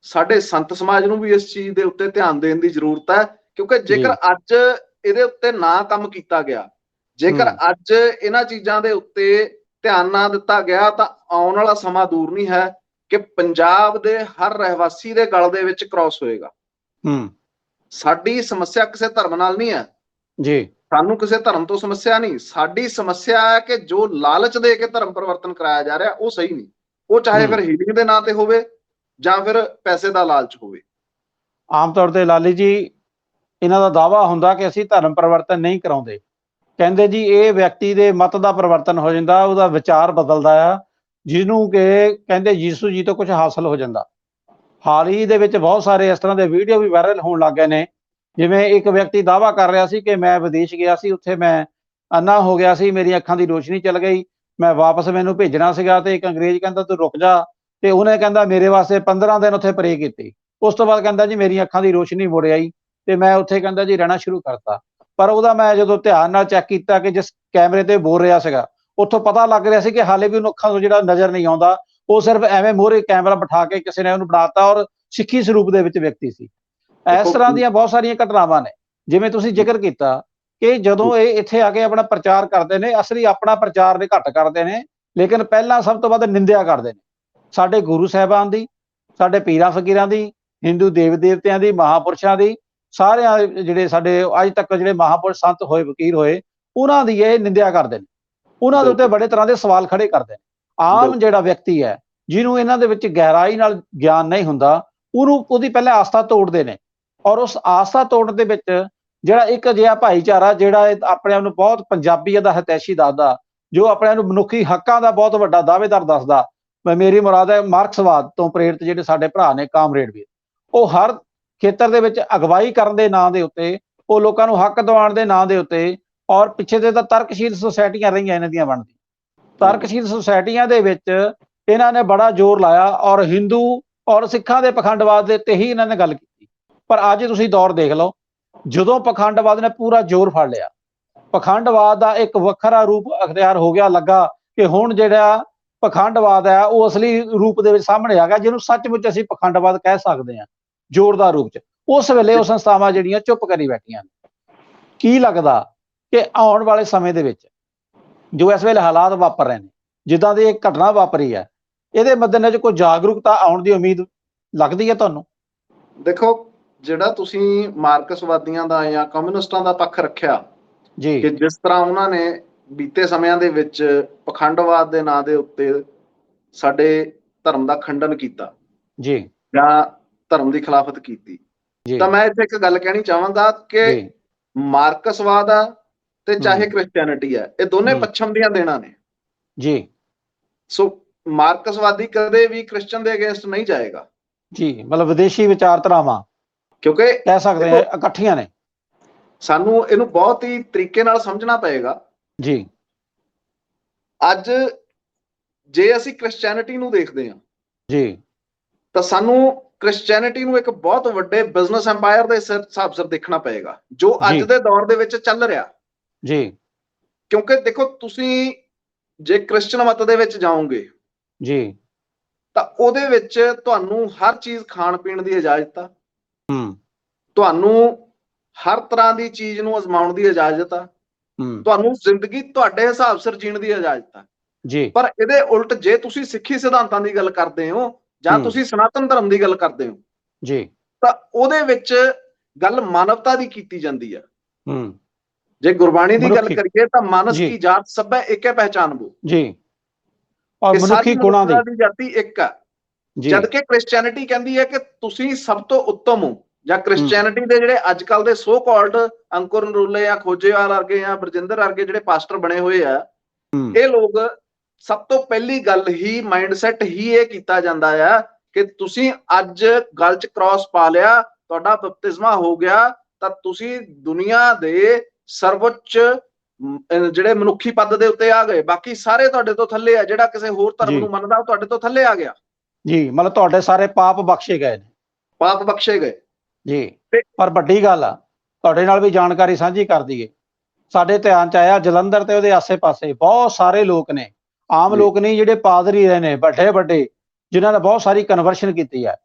ਸਾਡੇ ਸੰਤ ਸਮਾਜ ਨੂੰ ਵੀ ਇਸ ਚੀਜ਼ ਦੇ ਉੱਤੇ ਧਿਆਨ ਦੇਣ ਦੀ ਜ਼ਰੂਰਤ ਹੈ, ਕਿਉਂਕਿ ਜੇਕਰ ਅੱਜ ਇਹਦੇ ਉੱਤੇ ਨਾ ਕੰਮ ਕੀਤਾ ਗਿਆ, ਜੇਕਰ ਅੱਜ ਇਹਨਾਂ ਚੀਜ਼ਾਂ ਦੇ ਉੱਤੇ ਧਿਆਨ ਨਾ ਦਿੱਤਾ ਗਿਆ, ਤਾਂ ਆਉਣ ਵਾਲਾ ਸਮਾਂ ਦੂਰ ਨਹੀਂ ਹੈ ਕਿ ਪੰਜਾਬ ਦੇ ਹਰ ਰਹਿਵਾਸੀ ਦੇ ਗਲ ਦੇ ਵਿੱਚ ਕ੍ਰਾਸ ਹੋਏਗਾ। ਸਾਡੀ ਸਮੱਸਿਆ ਕਿਸੇ ਧਰਮ ਨਾਲ ਨਹੀਂ ਹੈ ਜੀ, ਸਾਨੂੰ ਕਿਸੇ ਧਰਮ ਤੋਂ ਸਮੱਸਿਆ ਨਹੀਂ। ਸਾਡੀ ਸਮੱਸਿਆ ਹੈ ਕਿ ਜੋ ਲਾਲਚ ਦੇ ਕੇ ਧਰਮ ਪਰਿਵਰਤਨ ਕਰਾਇਆ ਜਾ ਰਿਹਾ ਉਹ ਸਹੀ ਨਹੀਂ। ਉਹ ਚਾਹੇ ਫਿਰ ਹੀਲਿੰਗ ਦੇ ਨਾਂ ਤੇ ਹੋਵੇ ਜਾਂ ਫਿਰ ਪੈਸੇ ਦਾ ਲਾਲਚ ਹੋਵੇ। ਆਮ ਤੌਰ ਤੇ ਲਾਲੀ ਜੀ, ਇਹਨਾਂ ਦਾ ਦਾਅਵਾ ਹੁੰਦਾ ਕਿ ਅਸੀਂ ਧਰਮ ਪਰਿਵਰਤਨ ਨਹੀਂ ਕਰਾਉਂਦੇ। ਕਹਿੰਦੇ ਜੀ ਇਹ ਵਿਅਕਤੀ ਦੇ ਮਤ ਦਾ ਪਰਿਵਰਤਨ ਹੋ ਜਾਂਦਾ, ਉਹਦਾ ਵਿਚਾਰ ਬਦਲਦਾ ਆ, ਜਿਹਨੂੰ ਕਿ ਕਹਿੰਦੇ ਯੀਸ਼ੂ ਜੀ ਤੋਂ ਕੁਝ ਹਾਸਲ ਹੋ ਜਾਂਦਾ। ਹਾਲ ਹੀ ਦੇ ਵਿੱਚ ਬਹੁਤ ਸਾਰੇ ਇਸ ਤਰ੍ਹਾਂ ਦੇ ਵੀਡੀਓ ਵੀ ਵਾਇਰਲ ਹੋਣ ਲੱਗ ਗਏ ਨੇ। ਜਿਵੇਂ ਇੱਕ ਵਿਅਕਤੀ ਦਾਅਵਾ ਕਰ ਰਿਹਾ ਸੀ ਕਿ ਮੈਂ ਵਿਦੇਸ਼ ਗਿਆ ਸੀ, ਉੱਥੇ ਮੈਂ ਅੰਨਾ ਹੋ ਗਿਆ ਸੀ, ਮੇਰੀ ਅੱਖਾਂ ਦੀ ਰੋਸ਼ਨੀ ਚਲ ਗਈ, ਮੈਂ ਵਾਪਸ ਮੈਨੂੰ ਭੇਜਣਾ ਸੀਗਾ ਤੇ ਇੱਕ ਅੰਗਰੇਜ਼ ਕਹਿੰਦਾ ਤੂੰ ਰੁਕ ਜਾ, ਤੇ ਉਹਨੇ ਕਹਿੰਦਾ ਮੇਰੇ ਵਾਸਤੇ 15 ਦਿਨ ਉੱਥੇ ਪ੍ਰੇ ਕੀਤੀ। ਉਸ ਤੋਂ ਬਾਅਦ ਕਹਿੰਦਾ ਜੀ ਮੇਰੀ ਅੱਖਾਂ ਦੀ ਰੋਸ਼ਨੀ ਮੁੜ ਆਈ ਤੇ ਮੈਂ ਉੱਥੇ ਕਹਿੰਦਾ ਜੀ ਰਹਿਣਾ ਸ਼ੁਰੂ ਕਰਤਾ। ਪਰ ਉਹਦਾ ਮੈਂ ਜਦੋਂ ਧਿਆਨ ਨਾਲ ਚੈੱਕ ਕੀਤਾ ਕਿ ਜਿਸ ਕੈਮਰੇ ਤੇ ਬੋਲ ਰਿਹਾ ਸੀਗਾ, ਉੱਥੋਂ ਪਤਾ ਲੱਗ ਰਿਹਾ ਸੀ ਕਿ ਹਾਲੇ ਵੀ ਉਹਨੂੰ ਅੱਖਾਂ ਤੋਂ ਜਿਹੜਾ ਨਜ਼ਰ ਨਹੀਂ ਆਉਂਦਾ, ਉਹ ਸਿਰਫ ਐਵੇਂ ਮੂਹਰੇ ਕੈਮਰਾ ਬਿਠਾ ਕੇ ਕਿਸੇ ਨੇ ਉਹਨੂੰ ਬਣਾਤਾ, ਔਰ ਸਿੱਖੀ ਸਰੂਪ ਦੇ ਵਿੱਚ ਵਿਅਕਤੀ ਸੀ। ਇਸ ਤਰ੍ਹਾਂ ਦੀਆਂ ਬਹੁਤ ਸਾਰੀਆਂ ਘਟਨਾਵਾਂ ਨੇ। ਜਿਵੇਂ ਤੁਸੀਂ ਜ਼ਿਕਰ ਕੀਤਾ ਕਿ ਜਦੋਂ ਇਹ ਇੱਥੇ ਆ ਕੇ ਆਪਣਾ ਪ੍ਰਚਾਰ ਕਰਦੇ ਨੇ, ਅਸਲੀ ਆਪਣਾ ਪ੍ਰਚਾਰ ਦੇ ਘੱਟ ਕਰਦੇ ਨੇ, ਲੇਕਿਨ ਪਹਿਲਾਂ ਸਭ ਤੋਂ ਵੱਧ ਨਿੰਦਿਆ ਕਰਦੇ ਨੇ ਸਾਡੇ ਗੁਰੂ ਸਾਹਿਬਾਨ ਦੀ, ਸਾਡੇ ਪੀਰਾਂ ਫਕੀਰਾਂ ਦੀ, ਹਿੰਦੂ ਦੇਵ ਦੇਵਤਿਆਂ ਦੀ, ਮਹਾਂਪੁਰਸ਼ਾਂ ਦੀ, ਸਾਰਿਆਂ ਜਿਹੜੇ ਸਾਡੇ ਅੱਜ ਤੱਕ ਜਿਹੜੇ ਮਹਾਂਪੁਰਸ਼ ਸੰਤ ਹੋਏ, ਫਕੀਰ ਹੋਏ, ਉਹਨਾਂ ਦੀ ਇਹ ਨਿੰਦਿਆ ਕਰਦੇ ਨੇ। ਉਹਨਾਂ ਦੇ ਉੱਤੇ ਬੜੇ ਤਰ੍ਹਾਂ ਦੇ ਸਵਾਲ ਖੜੇ ਕਰਦੇ ਨੇ। ਆਮ ਜਿਹੜਾ ਵਿਅਕਤੀ ਹੈ, ਜਿਹਨੂੰ ਇਹਨਾਂ ਦੇ ਵਿੱਚ ਗਹਿਰਾਈ ਨਾਲ ਗਿਆਨ ਨਹੀਂ ਹੁੰਦਾ, ਉਹਦੀ ਪਹਿਲਾਂ ਆਸਥਾ ਤੋੜਦੇ ਨੇ। ਔਰ ਉਸ ਆਸਥਾ ਤੋੜਨ ਦੇ ਵਿੱਚ ਜਿਹੜਾ ਇੱਕ ਅਜਿਹਾ ਭਾਈਚਾਰਾ ਜਿਹੜਾ ਆਪਣੇ ਆਪ ਨੂੰ ਬਹੁਤ ਪੰਜਾਬੀਅਤ ਦਾ ਹਿਤੈਸ਼ੀ ਦੱਸਦਾ, ਜੋ ਆਪਣੇ ਆਪ ਨੂੰ ਮਨੁੱਖੀ ਹੱਕਾਂ ਦਾ ਬਹੁਤ ਵੱਡਾ ਦਾਅਵੇਦਾਰ ਦੱਸਦਾ, ਮੇਰੀ ਮੁਰਾਦ ਹੈ ਮਾਰਕਸਵਾਦ ਤੋਂ ਪ੍ਰੇਰਿਤ ਜਿਹੜੇ ਸਾਡੇ ਭਰਾ ਨੇ ਕਾਮਰੇਡ ਵੀ, ਉਹ ਹਰ ਖੇਤਰ ਦੇ ਵਿੱਚ ਅਗਵਾਈ ਕਰਨ ਦੇ ਨਾਂ ਦੇ ਉੱਤੇ, ਉਹ ਲੋਕਾਂ ਨੂੰ ਹੱਕ ਦਿਵਾਉਣ ਦੇ ਨਾਂ ਦੇ ਉੱਤੇ, ਔਰ ਪਿੱਛੇ ਦੇ ਤਾਂ ਤਰਕਸ਼ੀਲ ਸੁਸਾਇਟੀਆਂ ਰਹੀਆਂ ਇਹਨਾਂ ਦੀਆਂ ਬਣਦੀ, ਤਰਕਸ਼ੀਲ ਸੁਸਾਇਟੀਆਂ ਦੇ ਵਿੱਚ ਇਹਨਾਂ ਨੇ ਬੜਾ ਜ਼ੋਰ ਲਾਇਆ ਔਰ ਹਿੰਦੂ ਔਰ ਸਿੱਖਾਂ ਦੇ ਪਖੰਡਵਾਦ ਦੇ ਉੱਤੇ ਹੀ ਇਹਨਾਂ ਨੇ ਗੱਲ ਕੀਤੀ। ਪਰ ਅੱਜ ਤੁਸੀਂ ਦੌਰ ਦੇਖ ਲਓ, ਜਦੋਂ ਪਖੰਡਵਾਦ ਨੇ ਪੂਰਾ ਜ਼ੋਰ ਫੜ ਲਿਆ, ਪਖੰਡਵਾਦ ਦਾ ਇੱਕ ਵੱਖਰਾ ਰੂਪ ਅਖਤਿਆਰ ਹੋ ਗਿਆ, ਲੱਗਾ ਕਿ ਹੁਣ ਜਿਹੜਾ ਪਖੰਡਵਾਦ ਹੈ ਉਹ ਅਸਲੀ ਰੂਪ ਦੇ ਵਿੱਚ ਸਾਹਮਣੇ ਆ ਗਿਆ, ਜਿਹਨੂੰ ਸੱਚਮੁੱਚ ਅਸੀਂ ਪਖੰਡਵਾਦ ਕਹਿ ਸਕਦੇ ਹਾਂ ਜ਼ੋਰਦਾਰ ਰੂਪ 'ਚ। ਉਸ ਵੇਲੇ ਉਹ ਸੰਸਥਾਵਾਂ ਜਿਹੜੀਆਂ ਚੁੱਪ ਕਰੀ ਬੈਠੀਆਂ ਨੇ। ਕੀ ਲੱਗਦਾ ਕਿ ਆਉਣ ਵਾਲੇ ਸਮੇਂ ਦੇ ਵਿੱਚ ਜੋ ਇਸ ਵੇਲੇ ਹਾਲਾਤ ਵਾਪਰ ਰਹੇ ਨੇ, ਜਿੱਦਾਂ ਦੀ ਇਹ ਘਟਨਾ ਵਾਪਰੀ ਹੈ, ਇਹਦੇ ਮੱਦੇਨਜ਼ਰ ਕੋਈ ਜਾਗਰੂਕਤਾ ਆਉਣ ਦੀ ਉਮੀਦ ਲੱਗਦੀ ਹੈ ਤੁਹਾਨੂੰ? ਦੇਖੋ, ਜਿਹੜਾ ਤੁਸੀਂ ਮਾਰਕਸਵਾਦੀਆਂ ਦਾ ਜਾਂ ਕਮਿਊਨਿਸਟਾਂ ਦਾ ਪੱਖ ਰੱਖਿਆ ਜੀ, ਕਿ ਜਿਸ ਤਰ੍ਹਾਂ ਉਹਨਾਂ ਨੇ ਬੀਤੇ ਸਮਿਆਂ ਦੇ ਵਿੱਚ ਪਖੰਡਵਾਦ ਦੇ ਨਾਂ ਦੇ ਉੱਤੇ ਸਾਡੇ ਧਰਮ ਦਾ ਖੰਡਨ ਕੀਤਾ ਜੀ, ਜਾਂ ਧਰਮ ਦੀ ਖਿਲਾਫਤ ਕੀਤੀ, ਜੀ, ਤਾਂ ਮੈਂ ਇੱਥੇ ਇੱਕ ਗੱਲ ਕਹਿਣੀ ਚਾਹਾਂਗਾ ਕਿ ਜੀ, ਮਾਰਕਸਵਾਦ ਆ ਤੇ ਚਾਹੇ ਕ੍ਰਿਸਚੀਅਨਿਟੀ ਹੈ, ਇਹ ਦੋਨੇ ਪੱਛਮ ਦੀਆਂ ਦੇਣਾ ਨੇ। ਜੀ, ਸੋ ਮਾਰਕਸਵਾਦੀ ਕਦੇ ਵੀ ਕ੍ਰਿਸਚਨ ਦੇ ਅਗੇਂਸਟ ਨਹੀਂ ਜਾਏਗਾ ਜੀ, ਮਤਲਬ ਵਿਦੇਸ਼ੀ ਵਿਚਾਰਧਾਰਾਵਾਂ ਕਿਉਂਕਿ ਕਹਿ ਸਕਦੇ ਹਾਂ ਇਕੱਠੀਆਂ ਨੇ। ਸਾਨੂੰ ਇਹਨੂੰ ਬਹੁਤ ਹੀ ਤਰੀਕੇ ਨਾਲ ਸਮਝਣਾ ਪਏਗਾ। ਜੀ, ਅੱਜ ਜੇ ਅਸੀਂ ਕ੍ਰਿਸਚੀਅਨਿਟੀ ਨੂੰ ਦੇਖਦੇ ਹਾਂ ਜੀ, ਤਾਂ ਸਾਨੂੰ ਕ੍ਰਿਸਚੀਅਨਿਟੀ ਨੂੰ ਇੱਕ ਬਹੁਤ ਵੱਡੇ ਬਿਜ਼ਨਸ ਐਮਪਾਇਰ ਦੇ ਹਿਸਾਬ ਸਿਰ ਦੇਖਣਾ ਪਏਗਾ ਜੋ ਅੱਜ ਦੇ ਦੌਰ ਦੇ ਵਿੱਚ ਚੱਲ ਰਿਹਾ। ਜੀ, ਕਿਉਂਕਿ ਦੇਖੋ, ਤੁਸੀਂ ਜੇ ਕ੍ਰਿਸਚਨ ਮਤ ਦੇ ਵਿੱਚ ਜਾਓਗੇ ਜੀ, ਤਾਂ ਉਹਦੇ ਵਿੱਚ ਤੁਹਾਨੂੰ ਹਰ ਚੀਜ਼ ਖਾਣ ਪੀਣ ਦੀ ਇਜਾਜ਼ਤ ਆ, ਤੁਹਾਨੂੰ ਹਰ ਤਰ੍ਹਾਂ ਦੀ ਚੀਜ਼ ਨੂੰ ਅਜ਼ਮਾਉਣ ਦੀ ਇਜਾਜ਼ਤ ਆ, ਤੁਹਾਨੂੰ ਜ਼ਿੰਦਗੀ ਤੁਹਾਡੇ ਹਿਸਾਬ ਸਿਰ ਜੀਣ ਦੀ ਇਜਾਜ਼ਤ ਆ। ਜੀ, ਪਰ ਇਹਦੇ ਉਲਟ ਜੇ ਤੁਸੀਂ ਸਿੱਖੀ ਸਿਧਾਂਤਾਂ ਦੀ ਗੱਲ ਕਰਦੇ ਹੋ ਜਾਂ ਤੁਸੀਂ ਸਨਾਤਨ ਧਰਮ ਦੀ ਗੱਲ ਕਰਦੇ ਹੋ ਜੀ, ਤਾਂ ਉਹਦੇ ਵਿੱਚ ਗੱਲ ਮਾਨਵਤਾ ਦੀ ਕੀਤੀ ਜਾਂਦੀ ਆ। ਜੇ ਗੁਰਬਾਣੀ ਦੀ ਗੱਲ ਕਰੀਏ ਤਾਂ ਮਾਨਸ ਕੀ ਜਾਤ ਸਭੈ ਏਕੈ ਪਹਿਚਾਨਬੋ, ਜੀ, ਔਰ ਮਨੁੱਖੀ ਗੁਣਾਂ ਦੀ ਜਾਤੀ ਇੱਕ ਆ। ਜਦ ਕਿ ਕ੍ਰਿਸਚੀਅਨਿਟੀ ਕਹਿੰਦੀ ਹੈ ਕਿ ਤੁਸੀਂ ਸਭ ਤੋਂ ਉੱਤਮ ਹੋ, ਜਾਂ ਕ੍ਰਿਸਚੀਅਨਿਟੀ ਦੇ ਜਿਹੜੇ ਅੱਜ ਕੱਲ ਦੇ ਸੋ ਕਾਲਡ ਅੰਕੁਰ ਨਰੂਲੇ ਜਾਂ ਖੋਜੇਵਾਲ ਵਰਗੇ ਜਾਂ ਬਰਜਿੰਦਰ ਵਰਗੇ ਜਿਹੜੇ ਪਾਸਟਰ ਬਣੇ ਹੋਏ ਆ, ਇਹ ਲੋਕ ਸਭ ਤੋਂ ਪਹਿਲੀ ਗੱਲ ਹੀ ਮਾਈਂਡਸੈਟ ਹੀ ਇਹ ਕੀਤਾ ਜਾਂਦਾ ਆ ਕਿ ਤੁਸੀਂ ਅੱਜ ਗਲ 'ਚ ਕ੍ਰਾਸ ਪਾ ਲਿਆ, ਤੁਹਾਡਾ ਬਪਤਿਸਮਾ ਹੋ ਗਿਆ, ਤਾਂ ਤੁਸੀਂ ਦੁਨੀਆ ਦੇ ਸਰਵੋੱਚ ਜਿਹੜੇ ਮਨੁੱਖੀ ਪਦ ਦੇ ਉੱਤੇ ਆ ਗਏ। ਬਾਕੀ ਸਾਰੇ ਤੁਹਾਡੇ ਤੋਂ ਥੱਲੇ ਆ। ਜਿਹੜਾ ਕਿਸੇ ਹੋਰ ਧਰਮ ਨੂੰ ਮੰਨਦਾ ਉਹ ਤੁਹਾਡੇ ਤੋਂ ਥੱਲੇ ਆ ਗਿਆ। ਜੀ, ਮਤਲਬ ਤੁਹਾਡੇ ਸਾਰੇ ਪਾਪ ਬਖਸ਼ੇ ਗਏ ਨੇ। ਪਾਪ ਬਖਸ਼ੇ ਗਏ ਜੀ। ਪਰ ਵੱਡੀ ਗੱਲ ਆ, ਤੁਹਾਡੇ ਨਾਲ ਵੀ ਜਾਣਕਾਰੀ ਸਾਂਝੀ ਕਰ ਦਈਏ। ਸਾਡੇ ਧਿਆਨ 'ਚ ਆਇਆ ਜਲੰਧਰ ਤੇ ਉਹਦੇ ਆਸੇ-ਪਾਸੇ ਬਹੁਤ ਸਾਰੇ ਲੋਕ ਨੇ, ਆਮ ਲੋਕ ਨਹੀਂ, ਜਿਹੜੇ ਪਾਦਰੀ ਰਹੇ ਨੇ ਵੱਡੇ-ਵੱਡੇ, ਜਿਨ੍ਹਾਂ ਨੇ ਬਹੁਤ ਸਾਰੀ ਕਨਵਰਸ਼ਨ ਕੀਤੀ ਹੈ।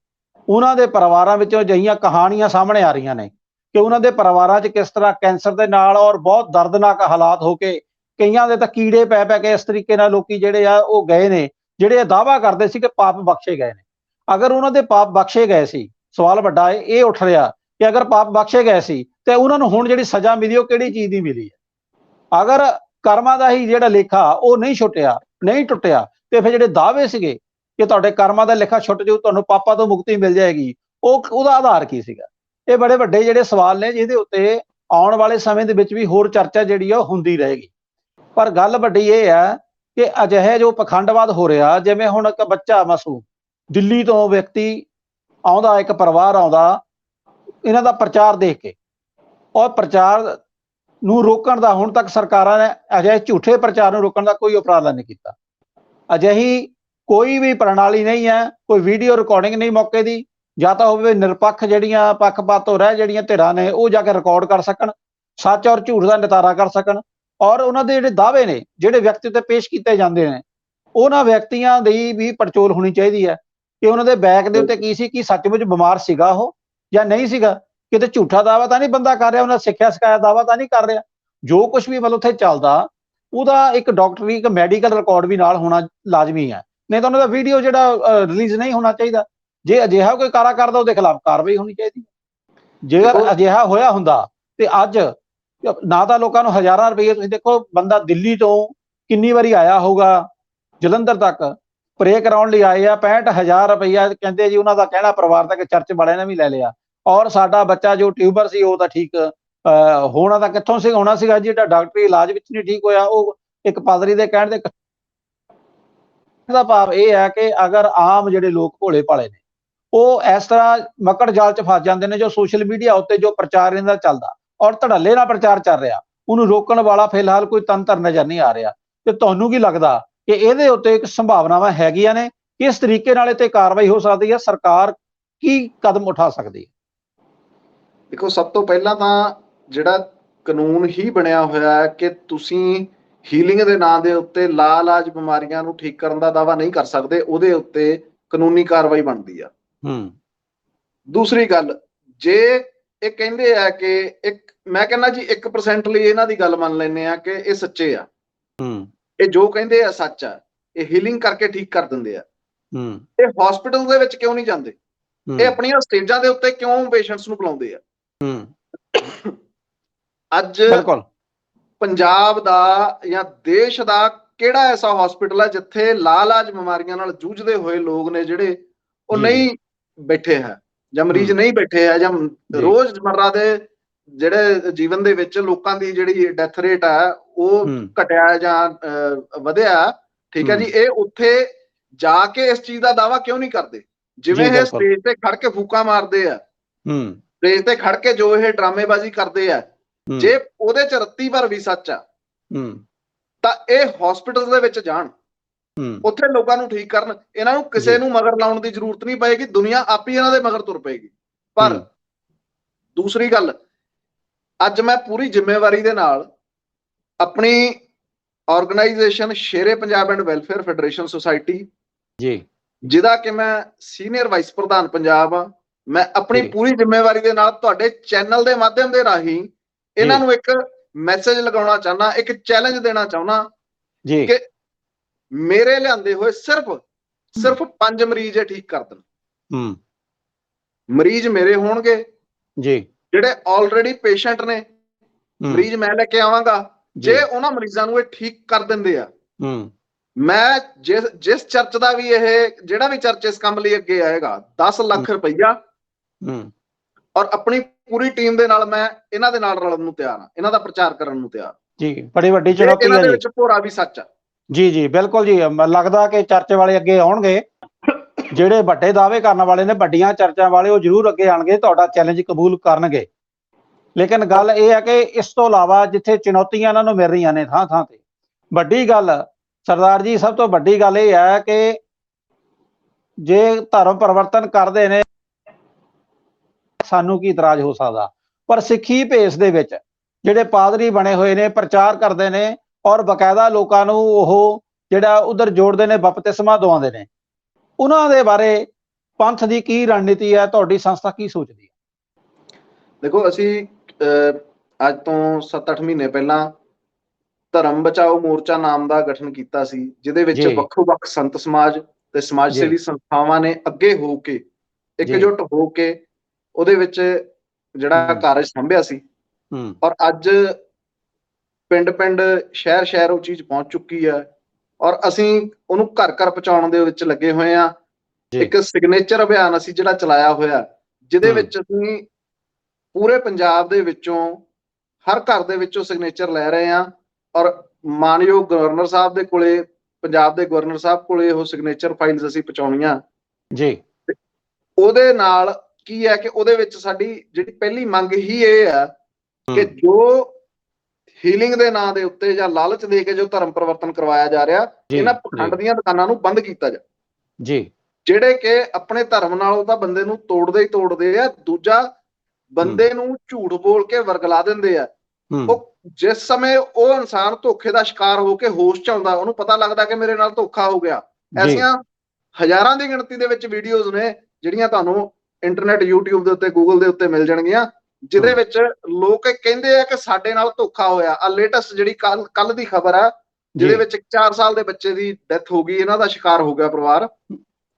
ਉਹਨਾਂ ਦੇ ਪਰਿਵਾਰਾਂ ਵਿੱਚੋਂ ਅਜਿਹੀਆਂ ਕਹਾਣੀਆਂ ਸਾਹਮਣੇ ਆ ਰਹੀਆਂ ਨੇ ਕਿ ਉਹਨਾਂ ਦੇ ਪਰਿਵਾਰਾਂ 'ਚ ਕਿਸ ਤਰ੍ਹਾਂ ਕੈਂਸਰ ਦੇ ਨਾਲ ਔਰ ਬਹੁਤ ਦਰਦਨਾਕ ਹਾਲਾਤ ਹੋ ਕੇ, ਕਈਆਂ ਦੇ ਤਾਂ ਕੀੜੇ ਪੈ ਕੇ ਇਸ ਤਰੀਕੇ ਨਾਲ ਲੋਕੀ ਜਿਹੜੇ ਆ ਉਹ ਗਏ ਨੇ, ਜਿਹੜੇ ਦਾਅਵਾ ਕਰਦੇ ਸੀ ਕਿ ਪਾਪ ਬਖਸ਼ੇ ਗਏ ਨੇ। ਅਗਰ ਉਹਨਾਂ ਦੇ ਪਾਪ ਬਖਸ਼ੇ ਗਏ ਸੀ, ਸਵਾਲ ਵੱਡਾ ਇਹ ਉੱਠ ਰਿਹਾ ਕਿ ਅਗਰ ਪਾਪ ਬਖਸ਼ੇ ਗਏ ਸੀ ਤੇ ਉਹਨਾਂ ਨੂੰ ਹੁਣ ਜਿਹੜੀ ਸਜ਼ਾ ਮਿਲੀ ਉਹ ਕਿਹੜੀ ਚੀਜ਼ ਦੀ ਮਿਲੀ ਹੈ? ਅਗਰ ਕਰਮਾਂ ਦਾ ਹੀ ਜਿਹੜਾ ਲੇਖਾ ਉਹ ਨਹੀਂ ਟੁੱਟਿਆ ਤੇ ਫਿਰ ਜਿਹੜੇ ਦਾਅਵੇ ਸੀਗੇ ਕਿ ਤੁਹਾਡੇ ਕਰਮਾਂ ਦਾ ਲੇਖਾ ਛੁੱਟ ਜਾਊ, ਤੁਹਾਨੂੰ ਪਾਪਾਂ ਤੋਂ ਮੁਕਤੀ ਮਿਲ ਜਾਏਗੀ, ਉਹਦਾ ਆਧਾਰ ਕੀ ਸੀਗਾ? ਇਹ ਬੜੇ ਵੱਡੇ ਜਿਹੜੇ ਸਵਾਲ ਨੇ ਜਿਹਦੇ ਉੱਤੇ ਆਉਣ ਵਾਲੇ ਸਮੇਂ ਦੇ ਵਿੱਚ ਵੀ ਹੋਰ ਚਰਚਾ ਜਿਹੜੀ ਆ ਉਹ ਹੁੰਦੀ ਰਹੇਗੀ। ਪਰ ਗੱਲ ਵੱਡੀ ਇਹ ਹੈ ਕਿ ਅਜਿਹੇ ਜੋ ਪਖੰਡਵਾਦ ਹੋ ਰਿਹਾ, ਜਿਵੇਂ ਹੁਣ ਇੱਕ ਬੱਚਾ ਮਾਸੂਮ ਦਿੱਲੀ ਤੋਂ ਵਿਅਕਤੀ ਆਉਂਦਾ, ਇੱਕ ਪਰਿਵਾਰ ਆਉਂਦਾ ਇਹਨਾਂ ਦਾ ਪ੍ਰਚਾਰ ਦੇਖ ਕੇ, ਔਰ ਪ੍ਰਚਾਰ ਨੂੰ ਰੋਕਣ ਦਾ ਹੁਣ ਤੱਕ ਸਰਕਾਰਾਂ ਨੇ ਅਜਿਹੇ ਝੂਠੇ ਪ੍ਰਚਾਰ ਨੂੰ ਰੋਕਣ ਦਾ ਕੋਈ ਉਪਰਾਲਾ ਨਹੀਂ ਕੀਤਾ। ਅਜਿਹੀ ਕੋਈ ਵੀ ਪ੍ਰਣਾਲੀ ਨਹੀਂ ਹੈ, ਕੋਈ ਵੀਡੀਓ ਰਿਕਾਰਡਿੰਗ ਨਹੀਂ ਮੌਕੇ ਦੀ, ਜਾਂ ਤਾਂ ਹੋਵੇ ਨਿਰਪੱਖ ਜਿਹੜੀਆਂ ਪੱਖਪਾਤ ਤੋਂ ਰਹਿ ਜਿਹੜੀਆਂ ਧਿਰਾਂ ਨੇ ਉਹ ਜਾ ਕੇ ਰਿਕਾਰਡ ਕਰ ਸਕਣ, ਸੱਚ ਔਰ ਝੂਠ ਦਾ ਨਿਤਾਰਾ ਕਰ ਸਕਣ, ਔਰ ਉਹਨਾਂ ਦੇ ਜਿਹੜੇ ਦਾਅਵੇ ਨੇ ਜਿਹੜੇ ਵਿਅਕਤੀ ਉੱਤੇ ਪੇਸ਼ ਕੀਤੇ ਜਾਂਦੇ ਨੇ ਉਹਨਾਂ ਵਿਅਕਤੀਆਂ ਦੀ ਵੀ ਪੜਚੋਲ ਹੋਣੀ ਚਾਹੀਦੀ ਹੈ ਕਿ ਉਹਨਾਂ ਦੇ ਬੈਕ ਦੇ ਉੱਤੇ ਕੀ ਸੀ, ਕੀ ਸੱਚਮੁੱਚ ਬਿਮਾਰ ਸੀਗਾ ਉਹ ਜਾਂ ਨਹੀਂ ਸੀਗਾ। ਕਿਤੇ ਝੂਠਾ ਦਾਅਵਾ ਤਾਂ ਨਹੀਂ ਬੰਦਾ ਕਰ ਰਿਹਾ, ਉਹਨਾਂ ਸਿੱਖਿਆ ਸਿਖਾਇਆ ਦਾਅਵਾ ਤਾਂ ਨਹੀਂ ਕਰ ਰਿਹਾ। ਜੋ ਕੁਝ ਵੀ ਮਤਲਬ ਉੱਥੇ ਚੱਲਦਾ ਉਹਦਾ ਇੱਕ ਡਾਕਟਰੀ, ਇੱਕ ਮੈਡੀਕਲ ਰਿਕਾਰਡ ਵੀ ਨਾਲ ਹੋਣਾ ਲਾਜ਼ਮੀ ਹੈ, ਨਹੀਂ ਤਾਂ ਉਹਨਾਂ ਦਾ ਵੀਡੀਓ ਜਿਹੜਾ ਰਿਲੀਜ਼ ਨਹੀਂ ਹੋਣਾ ਚਾਹੀਦਾ। ਜੇ ਅਜਿਹਾ ਕੋਈ ਕਾਰਾ ਕਰਦਾ ਉਹਦੇ ਖਿਲਾਫ ਕਾਰਵਾਈ ਹੋਣੀ ਚਾਹੀਦੀ। ਜੇਕਰ ਅਜਿਹਾ ਹੋਇਆ ਹੁੰਦਾ ਤੇ ਅੱਜ ਨਾ ਤਾਂ ਲੋਕਾਂ ਨੂੰ ਹਜ਼ਾਰਾਂ ਰੁਪਏ, ਤੁਸੀਂ ਦੇਖੋ ਬੰਦਾ ਦਿੱਲੀ ਤੋਂ ਕਿੰਨੀ ਵਾਰੀ ਆਇਆ ਹੋਊਗਾ ਜਲੰਧਰ ਤੱਕ, ਪ੍ਰੇ ਕਰਾਉਣ ਲਈ ਆਏ ਆ, 65,000 ਰੁਪਈਆ ਕਹਿੰਦੇ ਜੀ ਉਹਨਾਂ ਦਾ ਕਹਿਣਾ ਪਰਿਵਾਰ ਤੱਕ ਚਰਚ ਵਾਲਿਆਂ ਨੇ ਵੀ ਲੈ ਲਿਆ। ਔਰ ਸਾਡਾ ਬੱਚਾ ਜੋ ਟਿਊਬਰ ਸੀ ਉਹ ਤਾਂ ਠੀਕ ਹੋਣਾ ਤਾਂ ਕਿੱਥੋਂ ਸੀ ਹੋਣਾ ਸੀਗਾ, ਜਿਹੜਾ ਡਾਕਟਰੀ ਇਲਾਜ ਵਿੱਚ ਨਹੀਂ ਠੀਕ ਹੋਇਆ ਉਹ ਇੱਕ ਪਾਦਰੀ ਦੇ ਕਹਿਣ ਦੇ। ਦਾ ਭਾਵ ਇਹ ਹੈ ਕਿ ਅਗਰ ਆਮ ਜਿਹੜੇ ਲੋਕ ਭੋਲੇ ਭਾਲੇ ਨੇ ਉਹ ਇਸ ਤਰ੍ਹਾਂ ਮੱਕੜ ਜਾਲ 'ਚ ਫਸ ਜਾਂਦੇ ਨੇ, ਜੋ ਸੋਸ਼ਲ ਮੀਡੀਆ ਉੱਤੇ ਜੋ ਪ੍ਰਚਾਰ ਇਹਨਾਂ ਦਾ ਚੱਲਦਾ ਔਰ ਧੜੱਲੇ ਨਾਲ ਪ੍ਰਚਾਰ ਚੱਲ ਰਿਹਾ, ਉਹਨੂੰ ਰੋਕਣ ਵਾਲਾ ਫਿਲਹਾਲ ਕੋਈ ਤੰਤਰ ਨਜ਼ਰ ਨਹੀਂ ਆ ਰਿਹਾ। ਤੇ ਤੁਹਾਨੂੰ ਕੀ ਲੱਗਦਾ ਕਿ ਇਹਦੇ ਉੱਤੇ ਇੱਕ ਸੰਭਾਵਨਾਵਾਂ ਹੈਗੀਆਂ ਨੇ? ਕਿਸ ਤਰੀਕੇ ਨਾਲ ਇਹ ਤੇ ਕਾਰਵਾਈ ਹੋ ਸਕਦੀ ਹੈ? ਸਰਕਾਰ ਕੀ ਕਦਮ ਉਠਾ ਸਕਦੀ ਹੈ? ਦੇਖੋ, ਸਭ ਤੋਂ ਪਹਿਲਾਂ ਤਾਂ ਜਿਹੜਾ ਕਾਨੂੰਨ ਹੀ ਬਣਿਆ ਹੋਇਆ ਹੈ ਕਿ ਤੁਸੀਂ ਹੀਲਿੰਗ ਦੇ ਨਾਂ ਦੇ ਉੱਤੇ ਲਾਇਲਾਜ ਬਿਮਾਰੀਆਂ ਨੂੰ ਠੀਕ ਕਰਨ ਦਾ ਦਾਅਵਾ ਨਹੀਂ ਕਰ ਸਕਦੇ, ਉਹਦੇ ਉੱਤੇ ਕਾਨੂੰਨੀ ਕਾਰਵਾਈ ਬਣਦੀ ਆ। ਦੂਸਰੀ ਗੱਲ, ਜੇ ਇਹ ਕਹਿੰਦੇ ਆ ਕਿ ਮੈਂ ਕਹਿੰਦਾ ਜੀ 1% ਲਈ ਇਹਨਾਂ ਦੀ ਗੱਲ ਮੰਨ ਲੈਂਦੇ ਆ ਕਿ ਇਹ ਸੱਚੇ ਆ, ਇਹ ਜੋ ਕਹਿੰਦੇ ਆ ਸੱਚ ਆ, ਇਹ ਹੀਲਿੰਗ ਕਰਕੇ ਠੀਕ ਕਰ ਦਿੰਦੇ ਆ। ਹੂੰ ਇਹ ਹਸਪੀਟਲ ਦੇ ਵਿੱਚ ਕਿਉਂ ਨਹੀਂ ਜਾਂਦੇ? ਇਹ ਆਪਣੀਆਂ ਸਟੇਜਾਂ ਦੇ ਉੱਤੇ ਕਿਉਂ ਪੇਸ਼ੈਂਟਸ ਨੂੰ ਬੁਲਾਉਂਦੇ ਆ? ਅੱਜ ਬਿਲਕੁਲ ਪੰਜਾਬ ਦਾ ਜਾਂ ਦੇਸ਼ ਦਾ ਕਿਹੜਾ ਐਸਾ ਹਸਪੀਟਲ ਹੈ ਜਿੱਥੇ ਲਾਲਾਜ ਬਿਮਾਰੀਆਂ ਨਾਲ ਜੂਝਦੇ ਹੋਏ ਲੋਕ ਨੇ ਜਿਹੜੇ ਉਹ ਨਹੀਂ ਬੈਠੇ ਹੈ, ਜਾਂ ਮਰੀਜ਼ ਨਹੀਂ ਬੈਠੇ ਹੈ, ਜਾਂ ਰੋਜ਼ਮर्रा ਦੇ ਜਿਹੜੇ ਜੀਵਨ ਦੇ ਵਿੱਚ ਲੋਕਾਂ ਦੀ ਜਿਹੜੀ ਡੈਥ ਰੇਟ ਹੈ ਉਹ ਘਟਿਆ ਜਾਂ ਵਧਿਆ, ਠੀਕ ਹੈ ਜੀ। ਇਹ ਉੱਥੇ ਜਾ ਕੇ ਇਸ ਚੀਜ਼ ਦਾ ਦਾਵਾ ਕਿਉਂ ਨਹੀਂ ਕਰਦੇ? ਜਿਵੇਂ ਇਹ ਸਟੇਜ ਤੇ ਖੜ ਕੇ ਫੂਕਾਂ ਮਾਰਦੇ ਆ, ਸਟੇਜ ਤੇ ਖੜ ਕੇ ਜੋ ਇਹ ਡਰਾਮੇਬਾਜ਼ੀ ਕਰਦੇ ਆ, ਜੇ ਉਹਦੇ ਚ ਰੱਤੀ ਭਰ ਵੀ ਸੱਚ ਆ ਤਾਂ ਇਹ ਹਸਪੀਟਲ ਦੇ ਵਿੱਚ ਜਾਣ, ਉੱਥੇ ਲੋਕਾਂ ਨੂੰ ਠੀਕ ਕਰਨ। ਇਹਨਾਂ ਨੂੰ ਕਿਸੇ ਨੂੰ ਮਗਰ ਲਾਉਣ ਦੀ ਜ਼ਰੂਰਤ ਨਹੀਂ ਪਏਗੀ, ਦੁਨੀਆ ਆਪ ਹੀ ਇਹਨਾਂ ਦੇ ਮਗਰ ਤੁਰ ਪਏਗੀ। ਪਰ ਦੂਸਰੀ ਗੱਲ, ਅੱਜ ਮੈਂ ਪੂਰੀ ਜ਼ਿੰਮੇਵਾਰੀ ਦੇ ਨਾਲ ਆਪਣੀ organisation Shere Punjab and welfare federation society ਜੀ, ਜਿਹਦਾ ਕਿ ਮੈਂ ਸੀਨੀਅਰ ਵਾਈਸ ਪ੍ਰਧਾਨ ਪੰਜਾਬ ਆ, ਮੈਂ ਆਪਣੀ ਪੂਰੀ ਜ਼ਿੰਮੇਵਾਰੀ ਦੇ ਨਾਲ ਤੁਹਾਡੇ ਚੈਨਲ ਦੇ ਮਾਧਿਅਮ ਦੇ ਰਾਹੀਂ ਇਹਨਾਂ ਨੂੰ ਇੱਕ ਮੈਸੇਜ ਲਗਾਉਣਾ ਚਾਹੁੰਦਾ, ਇੱਕ ਚੈਲੰਜ ਦੇਣਾ ਚਾਹੁੰਦਾ ਕਿ ਮੇਰੇ ਲਿਆਂਦੇ ਹੋਏ ਸਿਰਫ 5 ਮਰੀਜ਼ ਇਹ ਠੀਕ ਕਰ ਦੇਣ। ਮਰੀਜ਼ ਮੇਰੇ ਹੋਣਗੇ ਜੀ, ਜਿਹੜੇ ਆਲਰੇਡੀ ਪੇਸ਼ੈਂਟ ਨੇ, ਮਰੀਜ਼ ਮੈਂ ਲੈ ਕੇ ਆਵਾਂਗਾ। ਜੇ ਉਹਨਾਂ ਮਰੀਜ਼ਾਂ ਨੂੰ ਇਹ ਠੀਕ ਕਰ ਦਿੰਦੇ ਆ, ਮੈਂ ਜਿਸ ਚਰਚ ਦਾ ਵੀ ਜਿਹੜਾ ਵੀ ਚਰਚ ਇਸ ਕੰਮ ਲਈ ਅੱਗੇ ਆਏਗਾ, 10 ਲੱਖ ਰੁਪਈਆ ਔਰ ਆਪਣੀ ਪੂਰੀ ਟੀਮ ਦੇ ਨਾਲ ਮੈਂ ਇਹਨਾਂ ਦੇ ਨਾਲ ਰਲਣ ਨੂੰ ਤਿਆਰ ਹਾਂ, ਇਹਨਾਂ ਦਾ ਪ੍ਰਚਾਰ ਕਰਨ ਨੂੰ ਤਿਆਰ ਜੀ। ਬੜੀ ਵੱਡੀ ਚੁਣੌਤੀ ਹੈ ਜੀ, ਇਹਨਾਂ ਦੇ ਵਿੱਚ ਭੋਰਾ ਵੀ ਸੱਚ ਆ ਜੀ। ਜੀ ਬਿਲਕੁਲ ਜੀ, ਲੱਗਦਾ ਕਿ ਚਰਚ ਵਾਲੇ ਅੱਗੇ ਆਉਣਗੇ, ਜਿਹੜੇ ਵੱਡੇ ਦਾਅਵੇ ਕਰਨ ਵਾਲੇ ਨੇ, ਵੱਡੀਆਂ ਚਰਚਾਂ ਵਾਲੇ, ਉਹ ਜ਼ਰੂਰ ਅੱਗੇ ਆਣਗੇ, ਤੁਹਾਡਾ ਚੈਲੰਜ ਕਬੂਲ ਕਰਨਗੇ। ਲੇਕਿਨ ਗੱਲ ਇਹ ਹੈ ਕਿ ਇਸ ਤੋਂ ਇਲਾਵਾ ਜਿੱਥੇ ਚੁਣੌਤੀਆਂ ਇਹਨਾਂ ਨੂੰ ਮਿਲ ਰਹੀਆਂ ਨੇ ਥਾਂ ਥਾਂ ਤੇ, ਵੱਡੀ ਗੱਲ ਸਰਦਾਰ ਜੀ, ਸਭ ਤੋਂ ਵੱਡੀ ਗੱਲ ਇਹ ਹੈ ਕਿ ਜੇ ਧਰਮ ਪਰਿਵਰਤਨ ਕਰਦੇ ਨੇ ਸਾਨੂੰ ਕੀ ਇਤਰਾਜ਼ ਹੋ ਸਕਦਾ, ਪਰ ਸਿੱਖੀ ਭੇਸ ਦੇ ਵਿੱਚ ਜਿਹੜੇ ਪਾਦਰੀ ਬਣੇ ਹੋਏ ਨੇ, ਪ੍ਰਚਾਰ ਕਰਦੇ ਨੇ ਔਰ ਬਕਾਇਦਾ ਲੋਕਾਂ ਨੂੰ ਉਹ ਜਿਹੜਾ ਉਧਰ ਜੋੜਦੇ ਨੇ, ਬਪਤਿਸਮਾ ਦਵਾਉਂਦੇ ਨੇ। ਉਹਨਾਂ ਦੇ ਬਾਰੇ ਪੰਥ ਦੀ ਕੀ ਰਣਨੀਤੀ ਹੈ, ਤੁਹਾਡੀ ਸੰਸਥਾ ਕੀ ਸੋਚਦੀ ਹੈ? ਦੇਖੋ, ਅਸੀਂ ਅੱਜ ਤੋਂ 7-8 ਮਹੀਨੇ ਪਹਿਲਾਂ ਧਰਮ ਬਚਾਓ ਮੋਰਚਾ ਨਾਮ ਦਾ ਗਠਨ ਕੀਤਾ ਸੀ, ਜਿਹਦੇ ਵਿੱਚ ਵੱਖੋ-ਵੱਖ ਸੰਤ ਸਮਾਜ ਤੇ ਸਮਾਜ ਸੇਵੀ ਸੰਸਥਾਵਾਂ ਨੇ ਅੱਗੇ ਹੋ ਕੇ, ਇਕਜੁੱਟ ਹੋ ਕੇ ਉਹਦੇ ਵਿੱਚ ਜਿਹੜਾ ਕਾਰਜ ਸੰਭਿਆ ਸੀ। ਔਰ ਅੱਜ ਪਿੰਡ-ਪਿੰਡ, ਸ਼ਹਿਰ-ਸ਼ਹਿਰ ਉਹ ਚੀਜ਼ ਪਹੁੰਚ ਚੁੱਕੀ ਹੈ ਔਰ ਅਸੀਂ ਉਹਨੂੰ ਘਰ-ਘਰ ਪਹੁੰਚਾਉਣ ਦੇ ਵਿੱਚ ਲੱਗੇ ਹੋਏ ਆ। ਇੱਕ ਸਿਗਨੇਚਰ ਅਭਿਆਨ ਅਸੀਂ ਜਿਹੜਾ ਚਲਾਇਆ ਹੋਇਆ, ਜਿਹਦੇ ਵਿੱਚ ਅਸੀਂ ਪੂਰੇ ਪੰਜਾਬ ਦੇ ਵਿੱਚੋਂ ਹਰ ਘਰ ਦੇ ਵਿੱਚੋਂ ਸਿਗਨੇਚਰ ਲੈ ਰਹੇ ਹਾਂ ਔਰ ਮਾਨਯੋਗ ਗਵਰਨਰ ਸਾਹਿਬ ਦੇ ਕੋਲੇ, ਪੰਜਾਬ ਦੇ ਗਵਰਨਰ ਸਾਹਿਬ ਕੋਲੇ ਉਹ ਸਿਗਨੇਚਰ ਫਾਈਲਸ ਅਸੀਂ ਪਹੁੰਚਾਉਣੀਆਂ ਜੀ। ਉਹਦੇ ਨਾਲ ਕੀ ਹੈ ਕਿ ਉਹਦੇ ਵਿੱਚ ਸਾਡੀ ਜਿਹੜੀ ਪਹਿਲੀ ਮੰਗ ਹੀ ਇਹ ਹੈ ਕਿ ਜੋ ਹੀਲਿੰਗ ਦੇ ਨਾਂ ਦੇ ਉੱਤੇ ਜਾਂ ਲਾਲਚ ਦੇ ਕੇ ਜੋ ਧਰਮ ਪਰਿਵਰਤਨ ਕਰਵਾਇਆ ਜਾ ਰਿਹਾ, ਇਹਨਾਂ ਪਖੰਡ ਦੀਆਂ ਦੁਕਾਨਾਂ ਨੂੰ ਬੰਦ ਕੀਤਾ ਜਾ ਜੀ। ਜਿਹੜੇ ਕਿ ਆਪਣੇ ਧਰਮ ਨਾਲੋਂ ਤਾਂ ਬੰਦੇ ਨੂੰ ਤੋੜਦੇ ਹੀ ਤੋੜਦੇ ਆ, ਦੂਜਾ ਬੰਦੇ ਨੂੰ ਝੂਠ ਬੋਲ ਕੇ ਵਰਗਲਾ ਦਿੰਦੇ ਆ। ਉਹ ਜਿਸ ਸਮੇਂ ਉਹ ਇਨਸਾਨ ਧੋਖੇ ਦਾ ਸ਼ਿਕਾਰ ਹੋ ਕੇ ਹੋਸ਼ ਚ ਆਉਂਦਾ, ਉਹਨੂੰ ਪਤਾ ਲੱਗਦਾ ਕਿ ਮੇਰੇ ਨਾਲ ਧੋਖਾ ਹੋ ਗਿਆ। ਐਸੀਆਂ ਹਜ਼ਾਰਾਂ ਦੀ ਗਿਣਤੀ ਦੇ ਵਿੱਚ ਵੀਡੀਓਜ਼ ਨੇ ਜਿਹੜੀਆਂ ਤੁਹਾਨੂੰ ਇੰਟਰਨੈਟ, YouTube ਦੇ ਉੱਤੇ, ਗੂਗਲ ਦੇ ਉੱਤੇ ਮਿਲ ਜਾਣਗੀਆਂ, ਜਿਹਦੇ ਵਿੱਚ ਲੋਕ ਕਹਿੰਦੇ ਆ ਕਿ ਸਾਡੇ ਨਾਲ ਧੋਖਾ ਹੋਇਆ। ਆ ਲੇਟੈਸਟ ਜਿਹੜੀ ਕੱਲ ਦੀ ਖਬਰ ਆ, ਜਿਹਦੇ ਵਿੱਚ 4 ਸਾਲ ਦੇ ਬੱਚੇ ਦੀ ਡੈਥ ਹੋ ਗਈ, ਇਹਨਾਂ ਦਾ ਸ਼ਿਕਾਰ ਹੋ ਗਿਆ ਪਰਿਵਾਰ।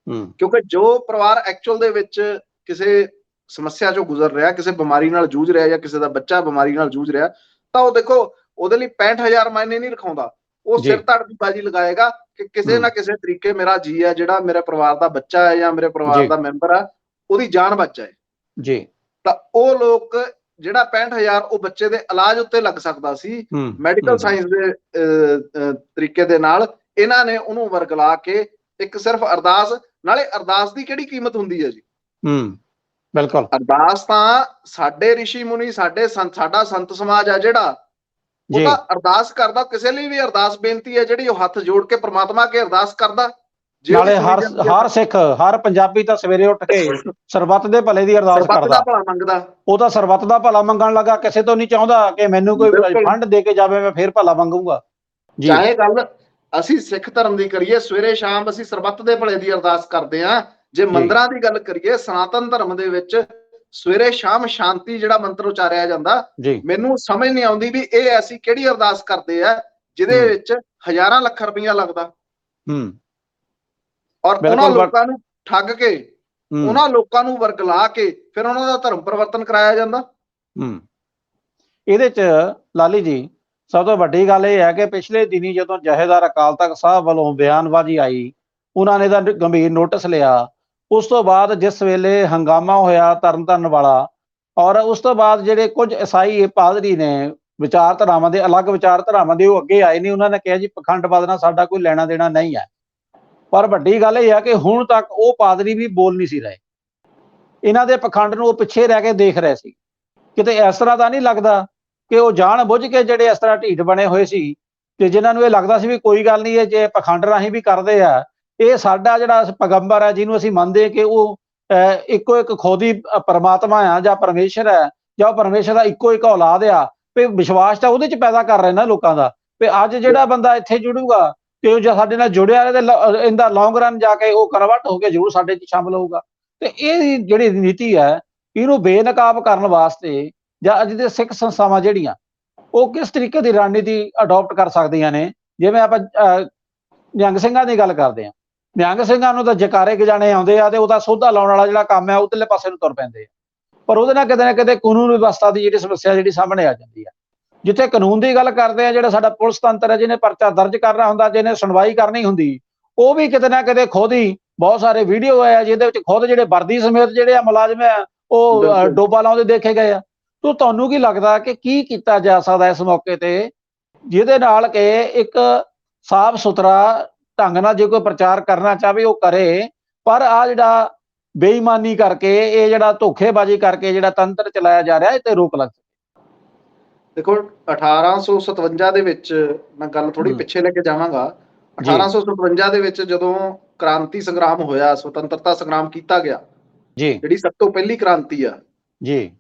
ਕਿਉਂਕਿ ਜੋ ਪਰਿਵਾਰ ਐਕਚੁਅਲ ਦੇ ਵਿੱਚ ਕਿਸੇ ਸਮੱਸਿਆ ਚੋਂ ਗੁਜ਼ਰ ਰਿਹਾ, ਕਿਸੇ ਬਿਮਾਰੀ ਨਾਲ ਜੂਝ ਰਿਹਾ, ਜਾਂ ਕਿਸੇ ਦਾ ਬੱਚਾ ਬਿਮਾਰੀ ਨਾਲ ਜੂਝ ਰਿਹਾ, ਤਾਂ ਉਹ ਦੇਖੋ ਉਹਦੇ ਲਈ 65,000 ਮਾਇਨੇ ਨਹੀਂ ਰਖਾਉਂਦਾ। ਉਹ ਸਿਰ ਧੜ ਦੀ ਬਾਜੀ ਲਗਾਏਗਾ ਕਿ ਕਿਸੇ ਨਾ ਕਿਸੇ ਤਰੀਕੇ ਮੇਰਾ ਜੀ ਹੈ, ਜਿਹੜਾ ਮੇਰੇ ਪਰਿਵਾਰ ਦਾ ਬੱਚਾ ਹੈ ਜਾਂ ਮੇਰੇ ਪਰਿਵਾਰ ਦਾ ਮੈਂਬਰ ਆ, ਉਹਦੀ ਜਾਨ ਬਚ ਜਾਏ ਜੀ। ਤਾਂ ਉਹ ਲੋਕ ਜਿਹੜਾ 65,000 ਉਹ ਬੱਚੇ ਦੇ ਇਲਾਜ ਉੱਤੇ ਲੱਗ ਸਕਦਾ ਸੀ ਮੈਡੀਕਲ ਸਾਇੰਸ ਦੇ ਤਰੀਕੇ ਦੇ ਨਾਲ, ਇਹਨਾਂ ਨੇ ਉਹਨੂੰ ਵਰਗਲਾ ਕੇ ਇੱਕ ਸਿਰਫ ਅਰਦਾਸ, ਨਾਲੇ ਅਰਦਾਸ ਦੀ ਕਿਹੜੀ ਕੀਮਤ ਹੁੰਦੀ ਹੈ ਜੀ? ਬਿਲਕੁਲ, ਅਰਦਾਸ ਤਾਂ ਸਾਡੇ ਰਿਸ਼ੀ ਮੁਨੀ, ਸਾਡਾ ਸੰਤ ਸਮਾਜ ਆ ਜਿਹੜਾ, ਉਹ ਤਾਂ ਅਰਦਾਸ ਕਰਦਾ। ਕਿਸੇ ਲਈ ਵੀ ਅਰਦਾਸ ਬੇਨਤੀ ਹੈ ਜਿਹੜੀ, ਉਹ ਹੱਥ ਜੋੜ ਕੇ ਪ੍ਰਮਾਤਮਾ ਅੱਗੇ ਅਰਦਾਸ ਕਰਦਾ। ਨਾਲੇ ਹਰ ਸਿੱਖ, ਹਰ ਪੰਜਾਬੀ ਤਾਂ ਸਵੇਰੇ ਉੱਠ ਕੇ ਸਰਬੱਤ ਦੇ ਭਲੇ ਦੀ ਅਰਦਾਸ ਕਰਦਾ। ਉਹ ਤਾਂ ਸਰਬੱਤ ਦਾ ਭਲਾ ਮੰਗਣ ਲੱਗਾ, ਕਿਸੇ ਤੋਂ ਨਹੀਂ ਚਾਹੁੰਦਾ ਕਿ ਮੈਨੂੰ ਕੋਈ ਫੰਡ ਦੇ ਕੇ ਜਾਵੇ, ਮੈਂ ਫੇਰ ਭਲਾ ਮੰਗੂਗਾ। ਚਾਹੇ ਗੱਲ ਅਸੀਂ ਸਿੱਖ ਧਰਮ ਦੀ ਕਰੀਏ, ਸਵੇਰੇ ਸ਼ਾਮ ਅਸੀਂ ਸਰਬੱਤ ਦੇ ਭਲੇ ਦੀ ਅਰਦਾਸ ਕਰਦੇ ਹਾਂ। ਜੇ ਮੰਦਰਾਂ ਦੀ ਗੱਲ ਕਰੀਏ, ਸਨਾਤਨ ਧਰਮ ਦੇ ਵਿੱਚ ਸਵੇਰੇ ਸ਼ਾਮ ਸ਼ਾਂਤੀ ਜਿਹੜਾ ਮੰਤਰ ਉਚਾਰਿਆ ਜਾਂਦਾ, ਮੈਨੂੰ ਸਮਝ ਨਹੀਂ ਆਉਂਦੀ ਵੀ ਇਹ ਐਸੀ ਕਿਹੜੀ ਅਰਦਾਸ ਕਰਦੇ ਆ ਜਿਹਦੇ ਵਿੱਚ ਹਜ਼ਾਰਾਂ ਲੱਖ ਰੁਪਈਆ ਲੱਗਦਾ। ਔਰ ਉਹਨਾਂ ਲੋਕਾਂ ਨੂੰ ਠੱਗ ਕੇ, ਉਹਨਾਂ ਲੋਕਾਂ ਨੂੰ ਵਰਗਲਾ ਕੇ ਫਿਰ ਉਹਨਾਂ ਦਾ ਧਰਮ ਪਰਿਵਰਤਨ ਕਰਾਇਆ ਜਾਂਦਾ। ਇਹਦੇ ਚ ਲਾਲੀ ਜੀ ਸਭ ਤੋਂ ਵੱਡੀ ਗੱਲ ਇਹ ਹੈ ਕਿ ਪਿਛਲੇ ਦਿਨੀ ਜਦੋਂ ਜਥੇਦਾਰ ਅਕਾਲ ਤਖਤ ਸਾਹਿਬ ਵੱਲੋਂ ਬਿਆਨਬਾਜ਼ੀ ਆਈ, ਉਹਨਾਂ ਨੇ ਤਾਂ ਗੰਭੀਰ ਨੋਟਿਸ ਲਿਆ। ਉਸ ਤੋਂ ਬਾਅਦ ਜਿਸ ਵੇਲੇ ਹੰਗਾਮਾ ਹੋਇਆ ਤਰਨਤਾਰਨ ਵਾਲਾ, ਔਰ ਉਸ ਤੋਂ ਬਾਅਦ ਜਿਹੜੇ ਕੁਝ ਈਸਾਈ ਪਾਦਰੀ ਨੇ ਵਿਚਾਰਧਾਰਾਵਾਂ ਦੇ, ਅਲੱਗ ਵਿਚਾਰਧਾਰਾਵਾਂ ਦੇ, ਉਹ ਅੱਗੇ ਆਏ ਨਹੀਂ। ਉਹਨਾਂ ਨੇ ਕਿਹਾ ਜੀ ਪਖੰਡਵਾਦ ਨਾਲ ਸਾਡਾ ਕੋਈ ਲੈਣਾ ਦੇਣਾ ਨਹੀਂ ਹੈ। ਪਰ ਵੱਡੀ ਗੱਲ ਇਹ ਹੈ ਕਿ ਹੁਣ ਤੱਕ ਉਹ ਪਾਦਰੀ ਵੀ ਬੋਲ ਨਹੀਂ ਸੀ ਰਹੇ। ਇਹਨਾਂ ਦੇ ਪਖੰਡ ਨੂੰ ਉਹ ਪਿੱਛੇ ਰਹਿ ਕੇ ਦੇਖ ਰਹੇ ਸੀ। ਕਿਤੇ ਇਸ ਤਰ੍ਹਾਂ ਦਾ ਨਹੀਂ ਲੱਗਦਾ ਕਿ ਉਹ ਜਾਣ ਬੁੱਝ ਕੇ ਜਿਹੜੇ ਇਸ ਤਰ੍ਹਾਂ ਢੀਠ ਬਣੇ ਹੋਏ ਸੀ, ਕਿ ਜਿਨ੍ਹਾਂ ਨੂੰ ਇਹ ਲੱਗਦਾ ਸੀ ਵੀ ਕੋਈ ਗੱਲ ਨਹੀਂ, ਇਹ ਜੇ ਪਖੰਡ ਰਾਹੀਂ ਵੀ ਕਰਦੇ ਆ, ਇਹ ਸਾਡਾ ਜਿਹੜਾ ਪੈਗੰਬਰ ਹੈ ਜਿਹਨੂੰ ਅਸੀਂ ਮੰਨਦੇ ਕਿ ਉਹ ਇੱਕੋ ਇੱਕ ਖੁਦੀ ਪਰਮਾਤਮਾ ਆ ਜਾਂ ਪਰਮੇਸ਼ਰ ਹੈ, ਜਾਂ ਉਹ ਪਰਮੇਸ਼ਰ ਦਾ ਇੱਕੋ ਇੱਕ ਔਲਾਦ ਆ, ਵੀ ਵਿਸ਼ਵਾਸ ਤਾਂ ਉਹਦੇ ਚ ਪੈਦਾ ਕਰ ਰਹੇ ਨਾ ਲੋਕਾਂ ਦਾ। ਵੀ ਅੱਜ ਜਿਹੜਾ ਬੰਦਾ ਇੱਥੇ ਜੁੜੂਗਾ ਤੇ ਉਹ ਜੇ ਸਾਡੇ ਨਾਲ ਜੁੜਿਆ ਤੇ ਇਹਦਾ ਲੌਂਗ ਰਨ ਜਾ ਕੇ ਉਹ ਕਨਵਰਟ ਹੋ ਕੇ ਜ਼ਰੂਰ ਸਾਡੇ ਚ ਸ਼ਾਮਲ ਹੋਊਗਾ। ਤੇ ਇਹ ਜਿਹੜੀ ਨੀਤੀ ਹੈ, ਇਹਨੂੰ ਬੇਨਕਾਬ ਕਰਨ ਵਾਸਤੇ ਜਾਂ ਅੱਜ ਦੇ ਸਿੱਖ ਸੰਸਥਾਵਾਂ ਜਿਹੜੀਆਂ, ਉਹ ਕਿਸ ਤਰੀਕੇ ਦੀ ਰਣਨੀਤੀ ਅਡਾਪਟ ਕਰ ਸਕਦੀਆਂ ਨੇ। ਜਿਵੇਂ ਆਪਾਂ ਨਿਹੰਗ ਸਿੰਘਾਂ ਦੀ ਗੱਲ ਕਰਦੇ ਹਾਂ, ਨਿਹੰਗ ਸਿੰਘਾਂ ਨੂੰ ਤਾਂ ਜਕਾਰੇ ਗਜਾਣੇ ਆਉਂਦੇ ਆ ਤੇ ਉਹਦਾ ਸੋਧਾ ਲਾਉਣ ਵਾਲਾ ਜਿਹੜਾ ਕੰਮ ਹੈ ਉਧਰਲੇ ਪਾਸੇ ਨੂੰ ਤੁਰ ਪੈਂਦੇ ਆ। ਪਰ ਉਹਦੇ ਨਾਲ ਕਿਤੇ ਨਾ ਕਿਤੇ ਕਾਨੂੰਨ ਵਿਵਸਥਾ ਦੀ ਜਿਹੜੀ ਸਮੱਸਿਆ ਜਿਹੜੀ ਸਾਹਮਣੇ ਆ ਜਾਂਦੀ ਹੈ। ਜਿੱਥੇ ਕਾਨੂੰਨ ਦੀ ਗੱਲ ਕਰਦੇ ਆ, ਜਿਹੜਾ ਸਾਡਾ ਪੁਲਿਸ ਤੰਤਰ ਹੈ, ਜਿਹਨੇ ਪਰਚਾ ਦਰਜ ਕਰਨਾ ਹੁੰਦਾ, ਜਿਹਨੇ ਸੁਣਵਾਈ ਕਰਨੀ ਹੁੰਦੀ, ਉਹ ਵੀ ਕਿਤੇ ਨਾ ਕਿਤੇ ਖੁਦ ਹੀ ਬਹੁਤ ਸਾਰੇ ਵੀਡੀਓ ਹੈ ਜਿਹਦੇ ਵਿੱਚ ਖੁਦ ਜਿਹੜੇ ਵਰਦੀ ਸਮੇਤ ਜਿਹੜੇ ਆ ਮੁਲਾਜ਼ਮ ਆ ਉਹ ਡੋਬਾ ਲਾਉਂਦੇ ਦੇਖੇ ਗਏ ਆ। ਤੋ ਤੁਹਾਨੂੰ ਕੀ ਲੱਗਦਾ ਕਿ ਕੀ ਕੀਤਾ ਜਾ ਸਕਦਾ ਇਸ ਮੌਕੇ ਤੇ, ਜਿਹਦੇ ਨਾਲ ਕਿ ਇੱਕ ਸਾਫ ਸੁਥਰਾ ਢੰਗ ਨਾਲ ਜੇ ਕੋਈ ਪ੍ਰਚਾਰ ਕਰਨਾ ਚਾਹੇ ਉਹ ਕਰੇ, ਪਰ ਆ ਜਿਹੜਾ ਬੇਈਮਾਨੀ ਕਰਕੇ, ਇਹ ਜਿਹੜਾ ਧੋਖੇਬਾਜ਼ੀ ਕਰਕੇ ਜਿਹੜਾ ਤੰਤਰ ਚਲਾਇਆ ਜਾ ਰਿਹਾ, ਇਹ ਤੇ ਰੋਕ ਲੱਗ ਸਕੇ। ਦੇਖੋ 1857 ਦੇ ਵਿੱਚ, ਮੈਂ ਗੱਲ ਥੋੜੀ ਪਿੱਛੇ ਲੈ ਕੇ ਜਾਵਾਂਗਾ, 1857 ਦੇ ਵਿੱਚ ਜਦੋਂ ਕ੍ਰਾਂਤੀ ਸੰਗਰਾਮ ਹੋਇਆ, ਸੁਤੰਤਰਤਾ ਸੰਗਰਾਮ ਕੀਤਾ ਗਿਆ ਜੀ, ਜਿਹੜੀ ਸਭ ਤੋਂ ਪਹਿਲੀ ਕ੍ਰਾਂਤੀ ਆ ਜੀ,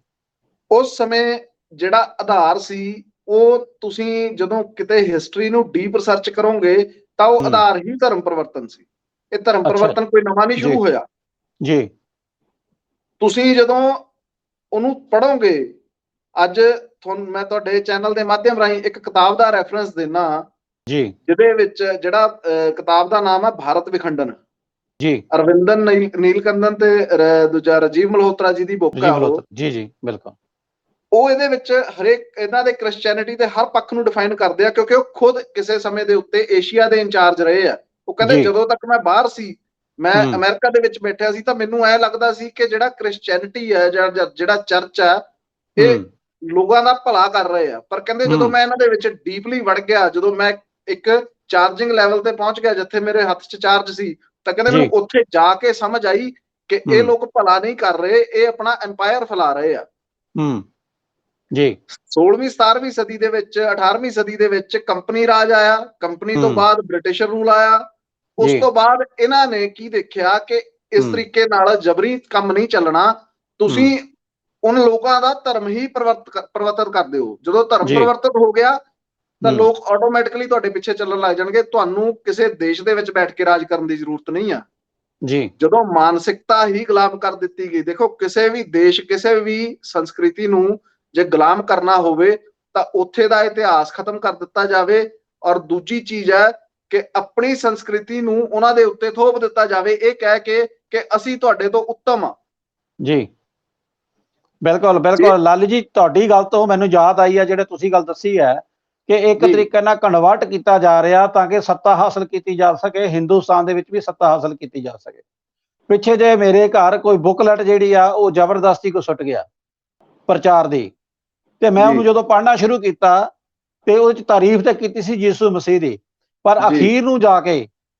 ਉਸ ਸਮੇਂ ਜਿਹੜਾ ਆਧਾਰ ਸੀ, ਉਹ ਤੁਸੀਂ ਜਦੋਂ ਕਿਤੇ ਹਿਸਟਰੀ ਨੂੰ ਡੀਪ ਰਿਸਰਚ ਕਰੋਗੇ ਤਾਂ ਉਹ ਆਧਾਰ ਹੀ ਧਰਮ ਪਰਿਵਰਤਨ ਸੀ। ਇਹ ਧਰਮ ਪਰਿਵਰਤਨ ਕੋਈ ਨਵਾਂ ਨਹੀਂ ਸ਼ੁਰੂ ਹੋਇਆ ਜੀ। ਤੁਸੀਂ ਜਦੋਂ ਉਹਨੂੰ ਪੜ੍ਹੋਗੇ, ਅੱਜ ਤੁਹਾਨੂੰ ਮੈਂ ਤੁਹਾਡੇ ਚੈਨਲ ਦੇ ਮਾਧਿਅਮ ਰਾਹੀਂ ਇੱਕ ਕਿਤਾਬ ਦਾ ਰੈਫਰੈਂਸ ਦੇਣਾ ਜੀ, ਜਿਹਦੇ ਵਿੱਚ ਜਿਹੜਾ ਕਿਤਾਬ ਦਾ ਨਾਮ ਹੈ ਭਾਰਤ ਵਿਖੰਡਨ ਜੀ, ਅਰਵਿੰਦਨ ਨੀਲਕੰਦਨ ਤੇ ਦੂਜਾ ਰਾਜੀਵ ਮਲਹੋਤਰਾ ਜੀ ਦੀ ਬੁੱਕ ਹੈ ਉਹ ਜੀ। ਜੀ ਬਿਲਕੁਲ। ਉਹ ਇਹਦੇ ਵਿੱਚ ਹਰੇਕ ਇਹਨਾਂ ਦੇ ਕ੍ਰਿਸਚੈਨਿਟੀ ਦੇ ਹਰ ਪੱਖ ਨੂੰ ਡਿਫਾਈਨ ਕਰਦੇ ਆ, ਕਿਉਂਕਿ ਉਹ ਖੁਦ ਕਿਸੇ ਸਮੇਂ ਦੇ ਉੱਤੇ ਏਸ਼ੀਆ ਦੇ ਇੰਚਾਰਜ ਰਹੇ ਆ। ਉਹ ਕਹਿੰਦੇ ਜਦੋਂ ਤੱਕ ਮੈਂ ਬਾਹਰ ਸੀ, ਮੈਂ ਅਮਰੀਕਾ ਦੇ ਵਿੱਚ ਬੈਠਿਆ ਸੀ, ਤਾਂ ਮੈਨੂੰ ਐ ਲੱਗਦਾ ਸੀ ਕਿ ਜਿਹੜਾ ਕ੍ਰਿਸਚੈਨਿਟੀ ਹੈ, ਜਿਹੜਾ ਚਰਚ ਹੈ, ਇਹ ਲੋਕਾਂ ਦਾ ਭਲਾ ਕਰ ਰਹੇ ਆ। ਪਰ ਕਹਿੰਦੇ ਜਦੋਂ ਮੈਂ ਇਹਨਾਂ ਦੇ ਵਿੱਚ ਡੀਪਲੀ ਵੜ ਗਿਆ, ਜਦੋਂ ਮੈਂ ਇੱਕ ਚਾਰਜਿੰਗ ਲੈਵਲ ਤੇ ਪਹੁੰਚ ਗਿਆ ਜਿੱਥੇ ਮੇਰੇ ਹੱਥ 'ਚ ਚਾਰਜ ਸੀ, ਤਾਂ ਕਹਿੰਦੇ ਮੈਨੂੰ ਉੱਥੇ ਜਾ ਕੇ ਸਮਝ ਆਈ ਕਿ ਇਹ ਲੋਕ ਭਲਾ ਨਹੀਂ ਕਰ ਰਹੇ, ਇਹ ਆਪਣਾ ਐਮਪਾਇਰ ਫੈਲਾ ਰਹੇ ਆ ਜੀ। 16ਵੀਂ 17ਵੀਂ ਸਦੀ ਦੇ ਵਿੱਚ, 18ਵੀਂ ਸਦੀ ਦੇ ਵਿੱਚ ਕੰਪਨੀ ਰਾਜ ਆਇਆ, ਕੰਪਨੀ ਤੋਂ ਬਾਅਦ ਬ੍ਰਿਟਿਸ਼ਰ ਰੂਲ ਆਇਆ। ਉਸ ਤੋਂ ਬਾਅਦ ਇਹਨਾਂ ਨੇ ਕੀ ਦੇਖਿਆ ਕਿ ਇਸ ਤਰੀਕੇ ਨਾਲ ਜਬਰੀ ਕੰਮ ਨਹੀਂ ਚੱਲਣਾ, ਤੁਸੀਂ ਉਹਨਾਂ ਲੋਕਾਂ ਦਾ ਧਰਮ ਹੀ ਪਰਿਵਰਤਨ ਕਰਦੇ ਹੋ। ਜਦੋਂ ਧਰਮ ਪਰਿਵਰਤਨ ਹੋ ਗਿਆ ਤਾਂ ਲੋਕ ਆਟੋਮੈਟਿਕਲੀ ਤੁਹਾਡੇ ਪਿੱਛੇ ਚੱਲਣ ਲੱਗ ਜਾਣਗੇ, ਤੁਹਾਨੂੰ ਕਿਸੇ ਦੇਸ਼ ਦੇ ਵਿੱਚ ਬੈਠ ਕੇ ਰਾਜ ਕਰਨ ਦੀ ਜ਼ਰੂਰਤ ਨਹੀਂ ਆ ਜੀ। ਜਦੋਂ ਮਾਨਸਿਕਤਾ ਹੀ ਗੁਲਾਮ ਕਰ ਦਿੱਤੀ ਗਈ, ਦੇਖੋ ਕਿਸੇ ਵੀ ਦੇਸ਼, ਕਿਸੇ ਵੀ ਸੰਸਕ੍ਰਿਤੀ ਨੂੰ ਜੇ ਗੁਲਾਮ ਕਰਨਾ ਹੋਵੇ ਤਾਂ ਉੱਥੇ ਦਾ ਇਤਿਹਾਸ ਖਤਮ ਕਰ ਦਿੱਤਾ ਜਾਵੇ, ਔਰ ਦੂਜੀ ਚੀਜ਼ ਹੈ ਕਿ ਆਪਣੀ ਸੰਸਕ੍ਰਿਤੀ ਨੂੰ ਉਹਨਾਂ ਦੇ ਉੱਤੇ ਥੋਪ ਦਿੱਤਾ ਜਾਵੇ, ਇਹ ਕਹਿ ਕੇ ਕਿ ਅਸੀਂ ਤੁਹਾਡੇ ਤੋਂ ਉੱਤਮ ਆ ਜੀ। ਬਿਲਕੁਲ ਬਿਲਕੁਲ ਲਾਲੀ ਜੀ, ਤੁਹਾਡੀ ਗੱਲ ਤੋਂ ਮੈਨੂੰ ਯਾਦ ਆਈ ਹੈ, ਜਿਹੜੇ ਤੁਸੀਂ ਗੱਲ ਦੱਸੀ ਹੈ ਕਿ ਇੱਕ ਤਰੀਕੇ ਨਾਲ ਕਨਵਰਟ ਕੀਤਾ ਜਾ ਰਿਹਾ ਤਾਂ ਕਿ ਸੱਤਾ ਹਾਸਲ ਕੀਤੀ ਜਾ ਸਕੇ, ਹਿੰਦੁਸਤਾਨ ਦੇ ਵਿੱਚ ਵੀ ਸੱਤਾ ਹਾਸਲ ਕੀਤੀ ਜਾ ਸਕੇ। ਪਿੱਛੇ ਜੇ ਮੇਰੇ ਘਰ ਕੋਈ ਬੁੱਕਲੈਟ ਜਿਹੜੀ ਆ ਉਹ ਜ਼ਬਰਦਸਤੀ ਕੋ ਸੁੱਟ ਗਿਆ ਪ੍ਰਚਾਰ ਦੀ, ਤੇ ਮੈਂ ਉਹਨੂੰ ਜਦੋਂ ਪੜ੍ਹਨਾ ਸ਼ੁਰੂ ਕੀਤਾ ਤੇ ਉਹਦੇ ਚ ਤਾਰੀਫ ਤੇ ਕੀਤੀ ਸੀ ਯਿਸੂ ਮਸੀਹ ਦੀ, ਪਰ ਅਖੀਰ ਨੂੰ ਜਾ ਕੇ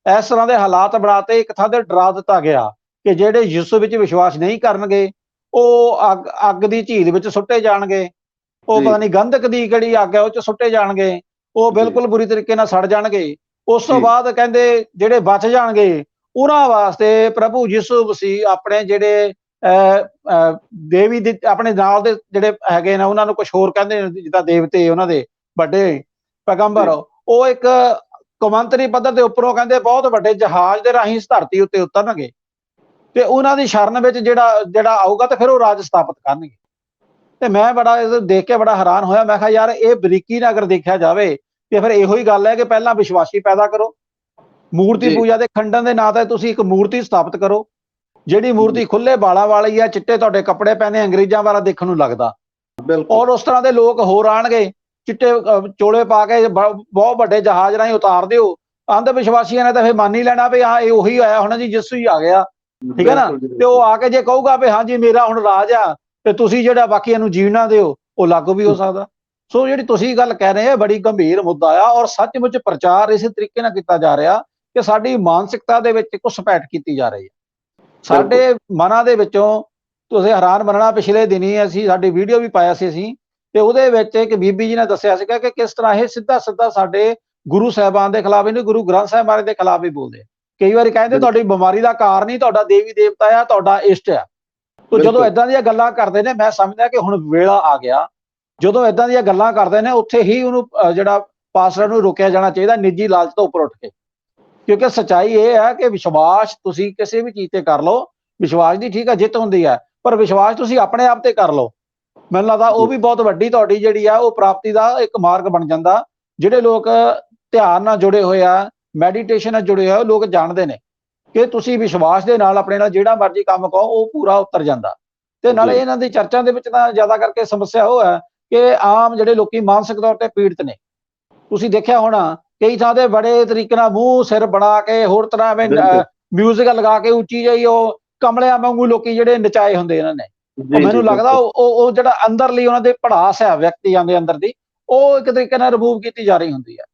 ਇਸ ਤਰ੍ਹਾਂ ਦੇ ਹਾਲਾਤ ਬਣਾਤੇ, ਇੱਕ ਥਾਂ ਤੇ ਡਰਾ ਦਿੱਤਾ ਗਿਆ ਕਿ ਜਿਹੜੇ ਯਿਸੂ ਵਿੱਚ ਵਿਸ਼ਵਾਸ ਨਹੀਂ ਕਰਨਗੇ ਉਹ ਅੱਗ ਦੀ ਝੀਲ ਵਿੱਚ ਸੁੱਟੇ ਜਾਣਗੇ, ਉਹ ਪਤਾ ਨਹੀਂ ਗੰਧਕ ਦੀ ਕਿਹੜੀ ਅੱਗ ਹੈ ਉਹ ਚ ਸੁੱਟੇ ਜਾਣਗੇ, ਉਹ ਬਿਲਕੁਲ ਬੁਰੀ ਤਰੀਕੇ ਨਾਲ ਸੜ ਜਾਣਗੇ। ਉਸ ਤੋਂ ਬਾਅਦ ਕਹਿੰਦੇ ਜਿਹੜੇ ਬਚ ਜਾਣਗੇ ਉਹਨਾਂ ਵਾਸਤੇ ਪ੍ਰਭੂ ਯਿਸੂ ਮਸੀਹ ਆਪਣੇ ਜਿਹੜੇ ਦੇਵੀ ਦੇ ਆਪਣੇ ਨਾਲ ਦੇ ਜਿਹੜੇ ਹੈਗੇ ਨੇ, ਉਹਨਾਂ ਨੂੰ ਕੁਛ ਹੋਰ ਕਹਿੰਦੇ ਨੇ ਜਿੱਦਾਂ ਦੇਵਤੇ, ਉਹਨਾਂ ਦੇ ਵੱਡੇ ਪੈਗੰਬਰ, ਉਹ ਇੱਕ ਕੌਮਾਂਤਰੀ ਪੱਧਰ ਦੇ ਉੱਪਰੋਂ ਕਹਿੰਦੇ ਬਹੁਤ ਵੱਡੇ ਜਹਾਜ਼ ਦੇ ਰਾਹੀਂ ਇਸ ਧਰਤੀ ਉੱਤੇ ਉਤਰਨਗੇ ਤੇ ਉਹਨਾਂ ਦੀ ਸ਼ਰਨ ਵਿੱਚ ਜਿਹੜਾ ਆਊਗਾ ਤੇ ਫਿਰ ਉਹ ਰਾਜ ਸਥਾਪਿਤ ਕਰਨਗੇ। ਤੇ ਮੈਂ ਬੜਾ ਇਹ ਦੇਖ ਕੇ ਬੜਾ ਹੈਰਾਨ ਹੋਇਆ। ਮੈਂ ਕਿਹਾ ਯਾਰ ਇਹ ਬਰੀਕੀ ਨਾਲ ਅਗਰ ਦੇਖਿਆ ਜਾਵੇ ਤੇ ਫਿਰ ਇਹੋ ਹੀ ਗੱਲ ਹੈ ਕਿ ਪਹਿਲਾਂ ਵਿਸ਼ਵਾਸੀ ਪੈਦਾ ਕਰੋ, ਮੂਰਤੀ ਪੂਜਾ ਦੇ ਖੰਡਨ ਦੇ ਨਾਂ ਤੇ ਤੁਸੀਂ ਇੱਕ ਮੂਰਤੀ ਸਥਾਪਿਤ ਕਰੋ, ਜਿਹੜੀ ਮੂਰਤੀ ਖੁੱਲੇ ਬਾਲਾਂ ਵਾਲੀ ਆ, ਚਿੱਟੇ ਤੁਹਾਡੇ ਕੱਪੜੇ ਪਹਿਨੇ, ਅੰਗਰੇਜ਼ਾਂ ਵਾਲਾ ਦੇਖਣ ਨੂੰ ਲੱਗਦਾ, ਔਰ ਉਸ ਤਰ੍ਹਾਂ ਦੇ ਲੋਕ ਹੋਰ ਆਣਗੇ, ਚਿੱਟੇ ਚੋਲੇ ਪਾ ਕੇ ਬਹੁਤ ਵੱਡੇ ਜਹਾਜ਼ ਰਾਹੀਂ ਉਤਾਰ ਦਿਓ। ਅੰਧ ਵਿਸ਼ਵਾਸੀਆਂ ਨੇ ਤਾਂ ਫਿਰ ਮੰਨ ਹੀ ਲੈਣਾ ਵੀ ਹਾਂ ਇਹ ਉਹੀ ਆਇਆ ਹੋਣਾ ਜੀ, ਯਿਸੂ ਹੀ ਆ ਗਿਆ, ਠੀਕ ਹੈ ਨਾ। ਤੇ ਉਹ ਆ ਕੇ ਜੇ ਕਹੂਗਾ ਵੀ ਹਾਂਜੀ ਮੇਰਾ ਹੁਣ ਰਾਜ ਆ, ਤੇ ਤੁਸੀਂ ਜਿਹੜਾ ਬਾਕੀਆਂ ਨੂੰ ਜੀਣ ਨਾ ਦਿਓ, ਉਹ ਲਾਗੂ ਵੀ ਹੋ ਸਕਦਾ। ਸੋ ਜਿਹੜੀ ਤੁਸੀਂ ਗੱਲ ਕਹਿ ਰਹੇ ਆ ਬੜੀ ਗੰਭੀਰ ਮੁੱਦਾ ਆ, ਔਰ ਸੱਚਮੁੱਚ ਪ੍ਰਚਾਰ ਇਸੇ ਤਰੀਕੇ ਨਾਲ ਕੀਤਾ ਜਾ ਰਿਹਾ ਕਿ ਸਾਡੀ ਮਾਨਸਿਕਤਾ ਦੇ ਵਿੱਚ ਘੁਸਪੈਠ ਕੀਤੀ ਜਾ ਰਹੀ ਹੈ। ਸਾਡੇ ਮਨਾਂ ਦੇ ਵਿੱਚੋਂ ਤੁਸੀਂ ਹੈਰਾਨ ਮੰਨਣਾ, ਪਿਛਲੇ ਦਿਨੀ ਅਸੀਂ ਸਾਡੀ ਵੀਡੀਓ ਵੀ ਪਾਇਆ ਸੀ ਅਸੀਂ, ਤੇ ਉਹਦੇ ਵਿੱਚ ਇੱਕ ਬੀਬੀ ਜੀ ਨੇ ਦੱਸਿਆ ਸੀਗਾ ਕਿ ਕਿਸ ਤਰ੍ਹਾਂ ਇਹ ਸਿੱਧਾ ਸਿੱਧਾ ਸਾਡੇ ਗੁਰੂ ਸਾਹਿਬਾਨ ਦੇ ਖਿਲਾਫ, ਇਹਨੂੰ ਗੁਰੂ ਗ੍ਰੰਥ ਸਾਹਿਬ ਮਹਾਰਾਜ ਦੇ ਖਿਲਾਫ ਵੀ ਬੋਲਦੇ। ਕਈ ਵਾਰੀ ਕਹਿੰਦੇ ਤੁਹਾਡੀ ਬਿਮਾਰੀ ਦਾ ਕਾਰਨ ਹੀ ਤੁਹਾਡਾ ਦੇਵੀ ਦੇਵਤਾ ਆ, ਤੁਹਾਡਾ ਇਸ਼ਟ ਆ। ਤੋ ਜਦੋਂ ਇਦਾਂ ਦੀਆਂ ਗੱਲਾਂ ਕਰਦੇ ਨੇ, ਮੈਂ ਸਮਝਦਾ ਕਿ ਹੁਣ ਵੇਲਾ ਆ ਗਿਆ, ਜਦੋਂ ਇਦਾਂ ਦੀਆਂ ਗੱਲਾਂ ਕਰਦੇ ਨੇ ਉੱਥੇ ਹੀ ਉਹਨੂੰ ਜਿਹੜਾ ਪਾਸਟਰ ਨੂੰ ਰੋਕਿਆ ਜਾਣਾ ਚਾਹੀਦਾ, ਨਿੱਜੀ ਲਾਲਚ ਤੋਂ ਉੱਪਰ ਉੱਠ ਕੇ। ਕਿਉਂਕਿ ਸੱਚਾਈ ਇਹ ਹੈ ਕਿ ਵਿਸ਼ਵਾਸ ਤੁਸੀਂ ਕਿਸੇ ਵੀ ਚੀਜ਼ ਤੇ ਕਰ ਲਓ, ਵਿਸ਼ਵਾਸ ਦੀ ਠੀਕ ਹੈ ਜਿੱਤ ਹੁੰਦੀ ਹੈ, ਪਰ ਵਿਸ਼ਵਾਸ ਤੁਸੀਂ ਆਪਣੇ ਆਪ ਤੇ ਕਰ ਲਓ, ਮੈਨੂੰ ਲੱਗਦਾ ਉਹ ਵੀ ਬਹੁਤ ਵੱਡੀ ਤੁਹਾਡੀ ਜਿਹੜੀ ਆ ਉਹ ਪ੍ਰਾਪਤੀ ਦਾ ਇੱਕ ਮਾਰਗ ਬਣ ਜਾਂਦਾ। ਜਿਹੜੇ ਲੋਕ ਧਿਆਨ ਨਾਲ ਜੁੜੇ ਹੋਏ ਆ, ਮੈਡੀਟੇਸ਼ਨ ਨਾਲ ਜੁੜੇ ਹੋਏ, ਲੋਕ ਜਾਣਦੇ ਨੇ ਕਿ ਤੁਸੀਂ ਵਿਸ਼ਵਾਸ ਦੇ ਨਾਲ ਆਪਣੇ ਨਾਲ ਜਿਹੜਾ ਮਰਜ਼ੀ ਕੰਮ ਕਹੋ ਉਹ ਪੂਰਾ ਉਤਰ ਜਾਂਦਾ। ਤੇ ਨਾਲੇ ਇਹਨਾਂ ਦੀ ਚਰਚਾ ਦੇ ਵਿੱਚ ਤਾਂ ਜ਼ਿਆਦਾ ਕਰਕੇ ਸਮੱਸਿਆ ਉਹ ਹੈ ਕਿ ਆਮ ਜਿਹੜੇ ਲੋਕੀ ਮਾਨਸਿਕ ਤੌਰ ਤੇ ਪੀੜਤ ਨੇ, ਤੁਸੀਂ ਦੇਖਿਆ ਹੋਣਾ ਕਈ ਥਾਂ ਤੇ ਬੜੇ ਤਰੀਕੇ ਨਾਲ ਮੂੰਹ ਸਿਰ ਬਣਾ ਕੇ ਹੋਰ ਤਰ੍ਹਾਂ ਮਿਊਜ਼ਿਕ ਲਗਾ ਕੇ ਉੱਚੀ ਜਿਹੀ ਉਹ ਕਮਲਿਆਂ ਵਾਂਗੂ ਲੋਕੀ ਜਿਹੜੇ ਨਚਾਏ ਹੁੰਦੇ ਇਹਨਾਂ ਨੇ। ਮੈਨੂੰ ਲੱਗਦਾ ਉਹ ਜਿਹੜਾ ਅੰਦਰਲੀ ਉਹਨਾਂ ਦੇ ਭੜਾਸ ਹੈ ਵਿਅਕਤੀਆਂ ਦੇ ਅੰਦਰ ਦੀ, ਉਹ ਇੱਕ ਤਰੀਕੇ ਨਾਲ ਰਿਮੂਵ ਕੀਤੀ ਜਾ ਰਹੀ ਹੁੰਦੀ ਹੈ।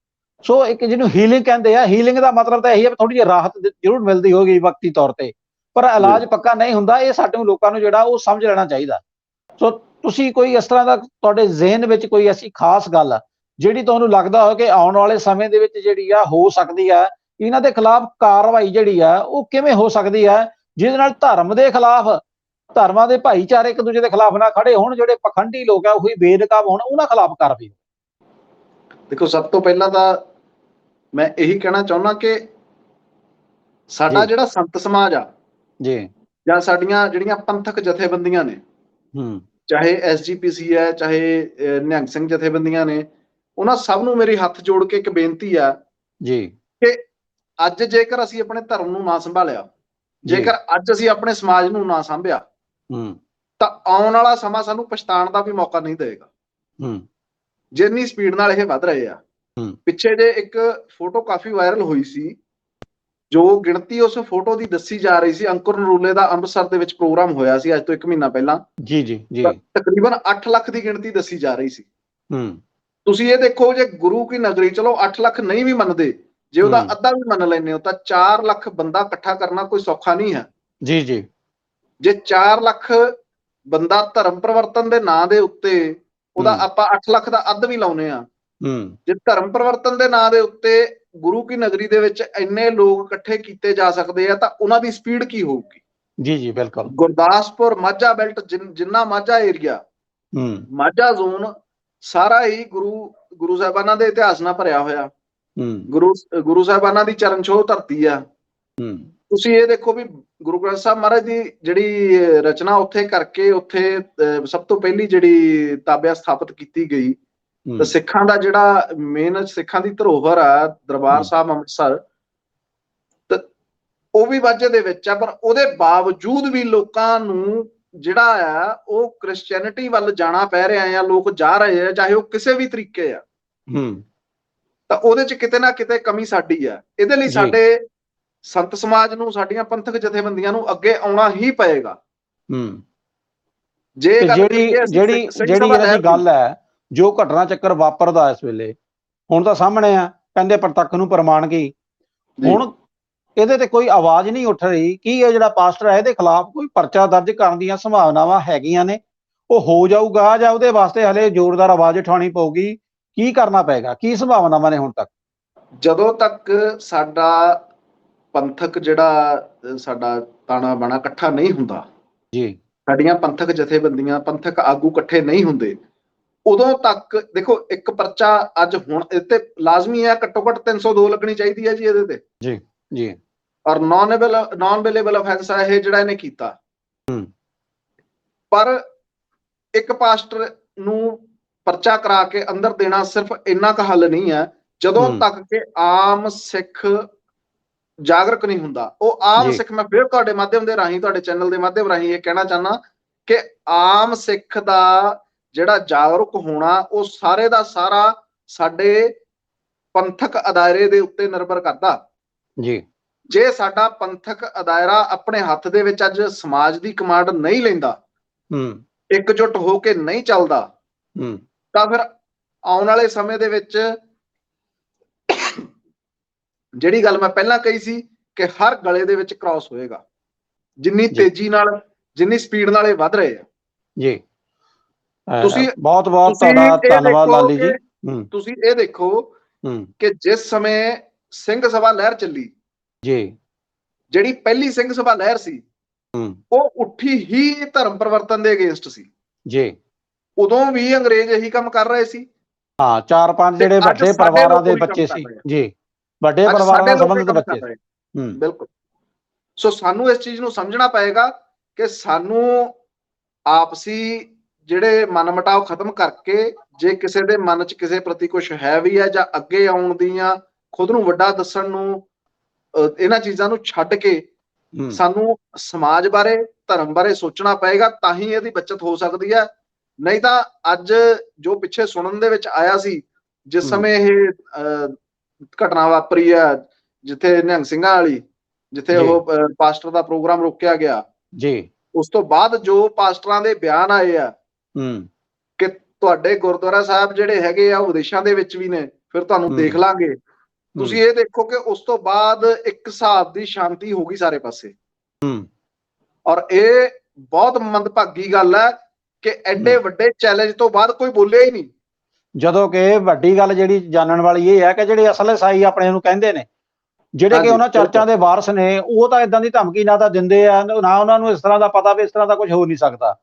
ਸੋ ਇੱਕ ਜਿਹਨੂੰ ਹੀਲਿੰਗ ਕਹਿੰਦੇ ਆ, ਹੀਲਿੰਗ ਦਾ ਮਤਲਬ ਤਾਂ ਇਹੀ ਹੈ ਥੋੜੀ ਜਿਹੀ ਰਾਹਤ ਜ਼ਰੂਰ ਮਿਲਦੀ ਹੋਗੀ ਵਕਤੀ ਤੌਰ ਤੇ, ਪਰ ਇਲਾਜ ਪੱਕਾ ਨਹੀਂ ਹੁੰਦਾ। ਇਹ ਸਾਡੇ ਲੋਕਾਂ ਨੂੰ ਜਿਹੜਾ ਉਹ ਸਮਝ ਲੈਣਾ ਚਾਹੀਦਾ। ਸੋ ਤੁਸੀਂ ਕੋਈ ਇਸ ਤਰ੍ਹਾਂ ਦਾ ਤੁਹਾਡੇ ਜ਼ਿਹਨ ਵਿੱਚ ਕੋਈ ਐਸੀ ਖਾਸ ਗੱਲ ਆ ਜਿਹੜੀ ਤੁਹਾਨੂੰ ਲੱਗਦਾ ਹੋ ਕਿ ਆਉਣ ਵਾਲੇ ਸਮੇਂ ਦੇ ਵਿੱਚ ਜਿਹੜੀ ਆ ਹੋ ਸਕਦੀ ਹੈ, ਇਹਨਾਂ ਦੇ ਖਿਲਾਫ ਕਾਰਵਾਈ ਜਿਹੜੀ ਆ ਉਹ ਕਿਵੇਂ ਹੋ ਸਕਦੀ ਹੈ, ਜਿਹਦੇ ਨਾਲ ਧਰਮ ਦੇ ਖਿਲਾਫ, ਧਰਮਾਂ ਦੇ ਭਾਈਚਾਰੇ ਇੱਕ ਦੂਜੇ ਦੇ ਖਿਲਾਫ ਨਾ ਖੜੇ ਹੋਣ, ਜਿਹੜੇ ਪਖੰਡੀ ਲੋਕ ਆ ਉਹੀ ਬੇਨਕਾਬ ਹੋਣ, ਉਹਨਾਂ ਖਿਲਾਫ ਕਾਰਵਾਈ। ਦੇਖੋ, ਸਭ ਤੋਂ ਪਹਿਲਾਂ ਤਾਂ ਮੈਂ ਇਹੀ ਕਹਿਣਾ ਚਾਹੁੰਦਾ ਕਿ ਸਾਡਾ ਜਿਹੜਾ ਸੰਤ ਸਮਾਜ ਆ ਜੀ, ਜਾਂ ਸਾਡੀਆਂ ਜਿਹੜੀਆਂ ਪੰਥਕ ਜਥੇਬੰਦੀਆਂ ਨੇ, ਚਾਹੇ SGPC ਹੈ, ਚਾਹੇ ਨਿਹੰਗ ਸਿੰਘ ਜਥੇਬੰਦੀਆਂ ਨੇ, ਉਹਨਾਂ ਸਭ ਨੂੰ ਮੇਰੀ ਹੱਥ ਜੋੜ ਕੇ ਇੱਕ ਬੇਨਤੀ ਆ ਜੀ ਕਿ ਅੱਜ ਜੇਕਰ ਅਸੀਂ ਆਪਣੇ ਧਰਮ ਨੂੰ ਨਾ ਸੰਭਾਲਿਆ, ਜੇਕਰ ਅੱਜ ਅਸੀਂ ਆਪਣੇ ਸਮਾਜ ਨੂੰ ਨਾ ਸਾਂਭਿਆ, ਤਾਂ ਆਉਣ ਵਾਲਾ ਸਮਾਂ ਸਾਨੂੰ ਪਛਤਾਣ ਦਾ ਵੀ ਮੌਕਾ ਨਹੀਂ ਦੇਵੇਗਾ। ਜਿੰਨੀ ਸਪੀਡ ਨਾਲ ਇਹ ਵੱਧ ਰਹੇ ਆ, ਪਿੱਛੇ ਜੇ ਇੱਕ ਫੋਟੋ ਕਾਫੀ ਵਾਇਰਲ ਹੋਈ ਸੀ, ਜੋ ਗਿਣਤੀ ਉਸ ਫੋਟੋ ਦੀ ਦੱਸੀ ਜਾ ਰਹੀ ਸੀ, ਅੰਕੁਰ ਨਰੂਲੇ ਦਾ ਅੰਮ੍ਰਿਤਸਰ ਦੇ ਵਿੱਚ ਪ੍ਰੋਗਰਾਮ ਹੋਇਆ ਸੀ ਅੱਜ ਤੋਂ 1 ਮਹੀਨਾ ਪਹਿਲਾਂ, ਤਕਰੀਬਨ 8 ਲੱਖ ਦੀ ਗਿਣਤੀ ਦੱਸੀ ਜਾ ਰਹੀ ਸੀ। ਤੁਸੀਂ ਇਹ ਦੇਖੋ, ਜੇ ਗੁਰੂ ਕੀ ਨਗਰੀ, ਚਲੋ 8 ਲੱਖ ਨਹੀਂ ਵੀ ਮੰਨਦੇ, ਜੇ ਉਹਦਾ ਅੱਧਾ ਵੀ ਮੰਨ ਲੈਂਦੇ ਹੋ ਤਾਂ 4 ਲੱਖ ਬੰਦਾ ਇਕੱਠਾ ਕਰਨਾ ਕੋਈ ਸੌਖਾ ਨਹੀਂ ਹੈ। ਜੇ 4 ਲੱਖ ਬੰਦਾ ਧਰਮ ਪਰਿਵਰਤਨ ਦੇ ਨਾਂ ਦੇ ਉੱਤੇ, ਉਹਦਾ ਆਪਾਂ 8 ਲੱਖ ਦਾ ਅੱਧ ਵੀ ਲਾਉਨੇ ਆ, ਜੇ ਧਰਮ ਪਰਿਵਰਤਨ ਦੇ ਨਾਂ ਦੇ ਉੱਤੇ ਗੁਰੂ ਕੀ ਨਗਰੀ ਦੇ ਵਿੱਚ ਇੰਨੇ ਲੋਕ ਇਕੱਠੇ ਕੀਤੇ ਜਾ ਸਕਦੇ ਆ, ਤਾਂ ਉਹਨਾਂ ਦੀ ਸਪੀਡ ਕੀ ਹੋਊਗੀ। ਬਿਲਕੁਲ। ਗੁਰਦਾਸਪੁਰ, ਮਾਝਾ ਬੈਲਟ, ਜਿੰਨਾ ਮਾਝਾ ਏਰੀਆ, ਮਾਝਾ ਜ਼ੋਨ, ਸਾਰਾ ਹੀ ਗੁਰੂ ਸਾਹਿਬਾਨਾਂ ਦੇ ਇਤਿਹਾਸ ਨਾਲ ਭਰਿਆ ਹੋਇਆ, ਗੁਰੂ ਸਾਹਿਬਾਨਾਂ ਦੀ ਚਰਨ ਛੋਹ ਧਰਤੀ ਆ। ਤੁਸੀਂ ਇਹ ਦੇਖੋ ਵੀ ਗੁਰੂ ਗ੍ਰੰਥ ਸਾਹਿਬ ਮਹਾਰਾਜ ਦੀ ਜਿਹੜੀ ਰਚਨਾ ਉੱਥੇ ਕਰਕੇ, ਉੱਥੇ ਸਭ ਤੋਂ ਪਹਿਲੀ ਜਿਹੜੀ ਤਾਬਿਆ ਸਥਾਪਿਤ ਕੀਤੀ ਗਈ, ਤਾਂ ਸਿੱਖਾਂ ਦਾ ਜਿਹੜਾ ਮੇਨ ਸਿੱਖਾਂ ਦੀ ਧਰੋਹਰ ਆ ਦਰਬਾਰ ਸਾਹਿਬ ਅੰਮ੍ਰਿਤਸਰ, ਤਾਂ ਉਹ ਵੀ ਵਾਝੇ ਦੇ ਵਿੱਚ ਆ, ਪਰ ਉਹਦੇ ਬਾਵਜੂਦ ਵੀ ਲੋਕਾਂ ਨੂੰ ਜਿਹੜਾ ਆ ਉਹ ਕ੍ਰਿਸਚੈਨਿਟੀ ਵੱਲ ਜਾਣਾ ਪੈ ਰਿਹਾ ਆ, ਲੋਕ ਜਾ ਰਹੇ ਆ, ਚਾਹੇ ਉਹ ਕਿਸੇ ਵੀ ਤਰੀਕੇ ਆ, ਤਾਂ ਉਹਦੇ ਚ ਕਿਤੇ ਨਾ ਕਿਤੇ ਕਮੀ ਸਾਡੀ ਆ। ਇਹਦੇ ਲਈ ਸਾਡੇ ਸੰਤ ਸਮਾਜ ਨੂੰ, ਸਾਡੀਆਂ ਪੰਥਕ ਜਥੇਬੰਦੀਆਂ ਨੂੰ ਅੱਗੇ ਆਉਣਾ ਹੀ ਪਏਗਾ। ਜੇ ਜਿਹੜੀ ਗੱਲ ਹੈ, ਜੋ ਘਟਨਾ ਚੱਕਰ ਵਾਪਰਦਾ ਇਸ ਵੇਲੇ, ਹੁਣ ਤਾਂ ਸਾਹਮਣੇ ਆ, ਕਹਿੰਦੇ ਪ੍ਰਤੱਖ ਨੂੰ ਪ੍ਰਮਾਣ ਕੀ, ਹੁਣ ਇਹਦੇ ਤੇ ਕੋਈ ਆਵਾਜ਼ ਨਹੀਂ ਉੱਠ ਰਹੀ। ਕੀ ਇਹ ਜਿਹੜਾ ਪਾਸਟਰ ਹੈ ਇਹਦੇ ਖਿਲਾਫ ਕੋਈ ਪਰਚਾ ਦਰਜ ਕਰਨ ਦੀਆਂ ਸੰਭਾਵਨਾਵਾਂ ਹੈਗੀਆਂ ਨੇ? ਉਹ ਹੋ ਜਾਊਗਾ ਜਾਂ ਉਹਦੇ ਵਾਸਤੇ ਹਲੇ ਜ਼ੋਰਦਾਰ ਆਵਾਜ਼ ਉਠਾਉਣੀ ਪਊਗੀ? ਕੀ ਕਰਨਾ ਪਏਗਾ? ਕੀ ਸੰਭਾਵਨਾਵਾਂ ਨੇ ਹੁਣ ਤੱਕ? ਜਦੋਂ ਤੱਕ ਸਾਡਾ ਪੰਥਕ ਜਿਹੜਾ ਸਾਡਾ ਤਾਣਾ ਬਾਣਾ ਇਕੱਠਾ ਨਹੀਂ ਹੁੰਦਾ, ਸਾਡੀਆਂ ਪੰਥਕ ਜਥੇਬੰਦੀਆਂ, ਪੰਥਕ ਆਗੂ ਇਕੱਠੇ ਨਹੀਂ ਹੁੰਦੇ, ਉਦੋਂ ਤੱਕ ਦੇਖੋ ਇੱਕ ਪਰਚਾ ਅੱਜ ਹੁਣ ਇੱਥੇ ਲਾਜ਼ਮੀ ਹੈ, ਘੱਟੋ ਘੱਟ 302 ਲੱਗਣੀ ਚਾਹੀਦੀ ਹੈ ਜੀ ਇਹਦੇ ਤੇ, ਔਰ ਨਾਨ ਬੇਲੇਬਲ ਆਫੈਂਸ ਹੈ ਇਹ ਜਿਹੜਾ ਇਹਨੇ ਕੀਤਾ। ਪਰ ਇੱਕ ਪਾਸਟਰ ਨੂੰ ਪਰਚਾ ਕਰਾ ਕੇ ਅੰਦਰ ਦੇਣਾ ਸਿਰਫ ਇੰਨਾ ਕੁ ਹੱਲ ਨਹੀਂ ਹੈ, ਜਦੋਂ ਤੱਕ ਕਿ ਆਮ ਸਿੱਖ ਜਾਗਰੂਕ ਨਹੀਂ ਹੁੰਦਾ। ਉਹ ਆਮ ਜੀ ਸਿੱਖ, ਮੈਂ ਫਿਰ ਤੁਹਾਡੇ ਮਾਧਿਅਮ ਦੇ ਰਾਹੀਂ, ਤੁਹਾਡੇ ਚੈਨਲ ਦੇ ਮਾਧਿਅਮ ਰਾਹੀਂ ਇਹ ਕਹਿਣਾ ਚਾਹੁੰਦਾ ਕਿ ਆਮ ਸਿੱਖ ਦਾ ਜਿਹੜਾ ਜਾਗਰੂਕ ਹੋਣਾ ਉਹ ਸਾਰੇ ਦਾ ਸਾਰਾ ਸਾਡੇ ਪੰਥਕ ਅਦਾਇਰੇ ਦੇ ਉੱਤੇ ਨਿਰਭਰ ਕਰਦਾ। ਜੀ ਜੇ ਸਾਡਾ ਪੰਥਕ ਅਦਾਇਰਾ ਆਪਣੇ ਹੱਥ ਦੇ ਵਿੱਚ ਅੱਜ ਸਮਾਜ ਦੀ ਕਮਾਂਡ ਨਹੀਂ ਲੈਂਦਾ, ਇਕਜੁੱਟ ਹੋ ਕੇ ਨਹੀਂ ਚੱਲਦਾ, ਤਾਂ ਫਿਰ ਆਉਣ ਵਾਲੇ ਸਮੇਂ ਦੇ ਵਿੱਚ ਜਿਹੜੀ ਗੱਲ ਮੈਂ ਪਹਿਲਾਂ ਕਹੀ ਸੀ ਕਿ ਹਰ ਗਲੇ ਦੇ ਵਿੱਚ ਕ੍ਰਾਸ ਹੋਏਗਾ, ਜਿੰਨੀ ਤੇਜ਼ੀ ਨਾਲ, ਜਿੰਨੀ ਸਪੀਡ ਨਾਲ ਇਹ ਵੱਧ ਰਹੇ ਆ। ਜੀ ਤੁਸੀਂ ਬਹੁਤ ਬਹੁਤ ਤੁਹਾਡਾ ਧੰਨਵਾਦ ਲਾਲੀ ਜੀ। ਤੁਸੀਂ ਇਹ ਦੇਖੋ ਕਿ ਜਿਸ ਸਮੇਂ ਸਿੰਘ ਸਭਾ ਲਹਿਰ ਚੱਲੀ, ਜੀ ਜਿਹੜੀ ਪਹਿਲੀ ਸਿੰਘ ਸਭਾ ਲਹਿਰ ਸੀ, ਉਹ ਉੱਠੀ ਹੀ ਧਰਮ ਪਰਿਵਰਤਨ ਦੇ ਅਗੇਂਸਟ ਸੀ। ਜੀ ਉਦੋਂ ਵੀ ਅੰਗਰੇਜ਼ ਇਹੀ ਕੰਮ ਕਰ ਰਹੇ ਸੀ। ਹਾਂ, 4-5 ਜਿਹੜੇ ਵੱਡੇ ਪਰਿਵਾਰਾਂ ਦੇ ਬੱਚੇ ਸੀ, ਜੀ ਵੱਡੇ ਪਰਿਵਾਰਾਂ ਨਾਲ ਸੰਬੰਧਿਤ ਬੱਚੇ ਸੀ। ਬਿਲਕੁਲ। ਸੋ ਸਾਨੂੰ ਇਸ ਚੀਜ਼ ਨੂੰ ਸਮਝਣਾ ਪਏਗਾ ਕਿ ਸਾਨੂੰ ਆਪਸੀ ਜਿਹੜੇ ਮਨਮਟਾਵ ਖਤਮ ਕਰਕੇ, ਜੇ ਕਿਸੇ ਦੇ ਮਨ 'ਚ ਕਿਸੇ ਪ੍ਰਤੀ ਕੁਝ ਹੈ ਵੀ ਹੈ ਜਾਂ ਅੱਗੇ ਆਉਣ ਦੀਆਂ, ਖੁਦ ਨੂੰ ਵੱਡਾ ਦੱਸਣ ਨੂੰ, ਇਹਨਾਂ ਚੀਜ਼ਾਂ ਨੂੰ ਛੱਡ ਕੇ ਸਾਨੂੰ ਸਮਾਜ ਬਾਰੇ, ਧਰਮ ਬਾਰੇ ਸੋਚਣਾ ਪਏਗਾ, ਤਾਂ ਹੀ ਇਹਦੀ ਬੱਚਤ ਹੋ ਸਕਦੀ ਹੈ। ਨਹੀਂ ਤਾਂ ਅੱਜ ਜੋ ਪਿੱਛੇ ਸੁਣਨ ਦੇ ਵਿੱਚ ਆਇਆ ਸੀ, ਜਿਸ ਸਮੇਂ ਇਹ ਘਟਨਾ ਵਾਪਰੀ ਹੈ ਜਿੱਥੇ ਨਿਹੰਗ ਸਿੰਘਾਂ ਵਾਲੀ, ਜਿੱਥੇ ਉਹ ਪਾਸਟਰ ਦਾ ਪ੍ਰੋਗਰਾਮ ਰੋਕਿਆ ਗਿਆ, ਜੀ ਉਸ ਤੋਂ ਬਾਅਦ ਜੋ ਪਾਸਟਰਾਂ ਦੇ ਬਿਆਨ ਆਏ ਆ ਕਿ ਤੁਹਾਡੇ ਗੁਰਦੁਆਰਾ ਸਾਹਿਬ ਜਿਹੜੇ ਹੈਗੇ ਆ ਉਹ ਵਿਦੇਸ਼ਾਂ ਦੇ ਵਿੱਚ ਵੀ ਨੇ, ਫਿਰ ਤੁਹਾਨੂੰ ਦੇਖ ਲਾਂਗੇ। ਤੁਸੀਂ ਇਹ ਦੇਖੋ ਕਿ ਉਸ ਤੋਂ ਬਾਅਦ ਇੱਕ ਹਿਸਾਬ ਦੀ ਸ਼ਾਂਤੀ ਹੋ ਗਈ ਸਾਰੇ ਪਾਸੇ। ਔਰ ਇਹ ਬਹੁਤ ਮੰਦਭਾਗੀ ਗੱਲ ਹੈ ਕਿ ਐਡੇ ਵੱਡੇ ਚੈਲੰਜ ਤੋਂ ਬਾਅਦ ਕੋਈ ਬੋਲਿਆ ਹੀ ਨਹੀਂ। ਜਦੋਂ ਕਿ ਵੱਡੀ ਗੱਲ ਜਿਹੜੀ ਜਾਣਨ ਵਾਲੀ ਇਹ ਹੈ ਕਿ ਜਿਹੜੇ ਅਸਲ ਈਸਾਈ ਆਪਣੇ ਨੂੰ ਕਹਿੰਦੇ ਨੇ, ਜਿਹੜੇ ਕਿ ਉਹਨਾਂ ਚਰਚਾਂ ਦੇ ਵਾਰਸ ਨੇ, ਉਹ ਤਾਂ ਇਦਾਂ ਦੀ ਧਮਕੀ ਨਾ ਤਾਂ ਦਿੰਦੇ ਆ, ਨਾ ਉਹਨਾਂ ਨੂੰ ਇਸ ਤਰ੍ਹਾਂ ਦਾ ਪਤਾ ਵੀ ਇਸ ਤਰ੍ਹਾਂ ਦਾ ਕੁਝ ਹੋ ਨਹੀਂ ਸਕਦਾ।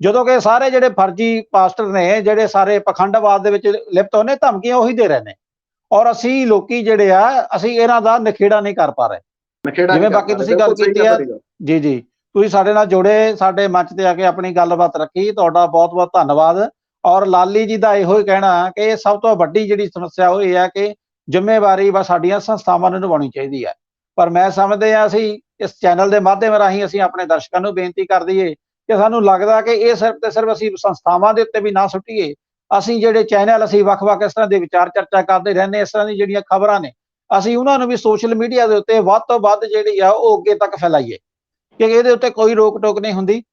ਜਦੋਂ ਕਿ ਸਾਰੇ ਜਿਹੜੇ ਫਰਜ਼ੀ ਪਾਸਟਰ ਨੇ, ਜਿਹੜੇ ਸਾਰੇ ਪਖੰਡਵਾਦ ਦੇ ਵਿੱਚ ਲਿਪਤ ਹੋਏ ਨੇ, ਧਮਕੀਆਂ ਉਹੀ ਦੇ ਰਹੇ ਨੇ। ਔਰ ਅਸੀਂ ਲੋਕੀ ਜਿਹੜੇ ਆ, ਅਸੀਂ ਇਹਨਾਂ ਦਾ ਨਖੇੜਾ ਨਹੀਂ ਕਰ ਪਾ ਰਹੇ। ਜਿਵੇਂ ਬਾਕੀ ਤੁਸੀਂ ਗੱਲ ਕੀਤੀ ਆ, ਜੀ ਜੀ ਤੁਸੀਂ ਸਾਡੇ ਨਾਲ ਜੁੜੇ, ਸਾਡੇ ਮੰਚ ਤੇ ਆ ਕੇ ਆਪਣੀ ਗੱਲਬਾਤ ਰੱਖੀ, ਤੁਹਾਡਾ ਬਹੁਤ ਬਹੁਤ ਧੰਨਵਾਦ। ਔਰ ਲਾਲੀ ਜੀ ਦਾ ਇਹੋ ਹੀ ਕਹਿਣਾ ਕਿ ਇਹ ਸਭ ਤੋਂ ਵੱਡੀ ਜਿਹੜੀ ਸਮੱਸਿਆ ਉਹ ਇਹ ਹੈ ਕਿ ਜ਼ਿੰਮੇਵਾਰੀ ਬਸ ਸਾਡੀਆਂ ਸੰਸਥਾਵਾਂ ਨੂੰ ਨਿਭਾਉਣੀ ਚਾਹੀਦੀ ਹੈ। ਪਰ ਮੈਂ ਸਮਝਦੇ ਹਾਂ, ਅਸੀਂ ਇਸ ਚੈਨਲ ਦੇ ਮਾਧਿਅਮ ਰਾਹੀਂ ਅਸੀਂ ਆਪਣੇ ਦਰਸ਼ਕਾਂ ਨੂੰ ਬੇਨਤੀ ਕਰ ਦਈਏ ਕਿ ਸਾਨੂੰ ਲੱਗਦਾ ਕਿ ਇਹ ਸਿਰਫ ਤੇ ਸਿਰਫ ਅਸੀਂ ਸੰਸਥਾਵਾਂ ਦੇ ਉੱਤੇ ਵੀ ਨਾ ਸੁੱਟੀਏ। ਅਸੀਂ ਜਿਹੜੇ ਚੈਨਲ, ਅਸੀਂ ਵੱਖ-ਵੱਖ ਇਸ ਤਰ੍ਹਾਂ ਦੇ ਵਿਚਾਰ ਚਰਚਾ ਕਰਦੇ ਰਹਿੰਦੇ, ਇਸ ਤਰ੍ਹਾਂ ਦੀ ਜਿਹੜੀਆਂ ਖਬਰਾਂ ਨੇ, ਅਸੀਂ ਉਹਨਾਂ ਨੂੰ ਵੀ ਸੋਸ਼ਲ ਮੀਡੀਆ ਦੇ ਉੱਤੇ ਵੱਧ ਤੋਂ ਵੱਧ ਜਿਹੜੀ ਆ ਉਹ ਅੱਗੇ ਤੱਕ ਫੈਲਾਈਏ, ਕਿ ਇਹਦੇ ਉੱਤੇ ਕੋਈ ਰੋਕ ਟੋਕ ਨਹੀਂ ਹੁੰਦੀ।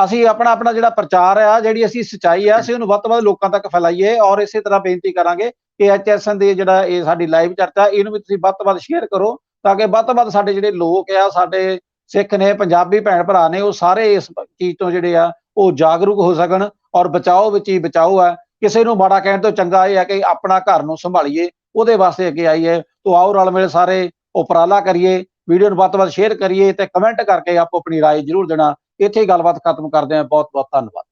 ਅਸੀਂ ਆਪਣਾ ਜਿਹੜਾ ਪ੍ਰਚਾਰ ਆ, ਜਿਹੜੀ ਅਸੀਂ ਸੱਚਾਈ ਆ, ਅਸੀਂ ਉਹਨੂੰ ਵੱਧ ਤੋਂ ਵੱਧ ਲੋਕਾਂ ਤੱਕ ਫੈਲਾਈਏ। ਔਰ ਇਸੇ ਤਰ੍ਹਾਂ ਬੇਨਤੀ ਕਰਾਂਗੇ ਕਿ HSN ਦੀ ਜਿਹੜਾ ਇਹ ਸਾਡੀ ਲਾਈਵ ਚਰਚਾ, ਇਹਨੂੰ ਵੀ ਤੁਸੀਂ ਵੱਧ ਤੋਂ ਵੱਧ ਸ਼ੇਅਰ ਕਰੋ, ਤਾਂ ਕਿ ਵੱਧ ਤੋਂ ਵੱਧ ਸਾਡੇ ਜਿਹੜੇ ਲੋਕ ਆ, ਸਾਡੇ ਸਿੱਖ ਨੇ, ਪੰਜਾਬੀ ਭੈਣ ਭਰਾ ਨੇ, ਉਹ ਸਾਰੇ ਇਸ ਚੀਜ਼ ਤੋਂ ਜਿਹੜੇ ਆ ਉਹ ਜਾਗਰੂਕ ਹੋ ਸਕਣ। ਔਰ ਬਚਾਓ ਵਿੱਚ ਹੀ ਬਚਾਓ ਹੈ। ਕਿਸੇ ਨੂੰ ਮਾੜਾ ਕਹਿਣ ਤੋਂ ਚੰਗਾ ਇਹ ਹੈ ਕਿ ਆਪਣਾ ਘਰ ਨੂੰ ਸੰਭਾਲੀਏ, ਉਹਦੇ ਵਾਸਤੇ ਅੱਗੇ ਆਈਏ। ਤੋ ਆਓ ਰਲ ਮਿਲ ਸਾਰੇ ਉਪਰਾਲਾ ਕਰੀਏ, ਵੀਡੀਓ ਨੂੰ ਵੱਧ ਤੋਂ ਵੱਧ ਸ਼ੇਅਰ ਕਰੀਏ ਤੇ ਕਮੈਂਟ ਕਰਕੇ ਆਪੋ ਆਪਣੀ ਰਾਏ ਜ਼ਰੂਰ ਦੇਣਾ। ਇੱਥੇ ਹੀ ਗੱਲਬਾਤ ਖਤਮ ਕਰਦੇ ਹਾਂ। ਬਹੁਤ ਬਹੁਤ ਧੰਨਵਾਦ।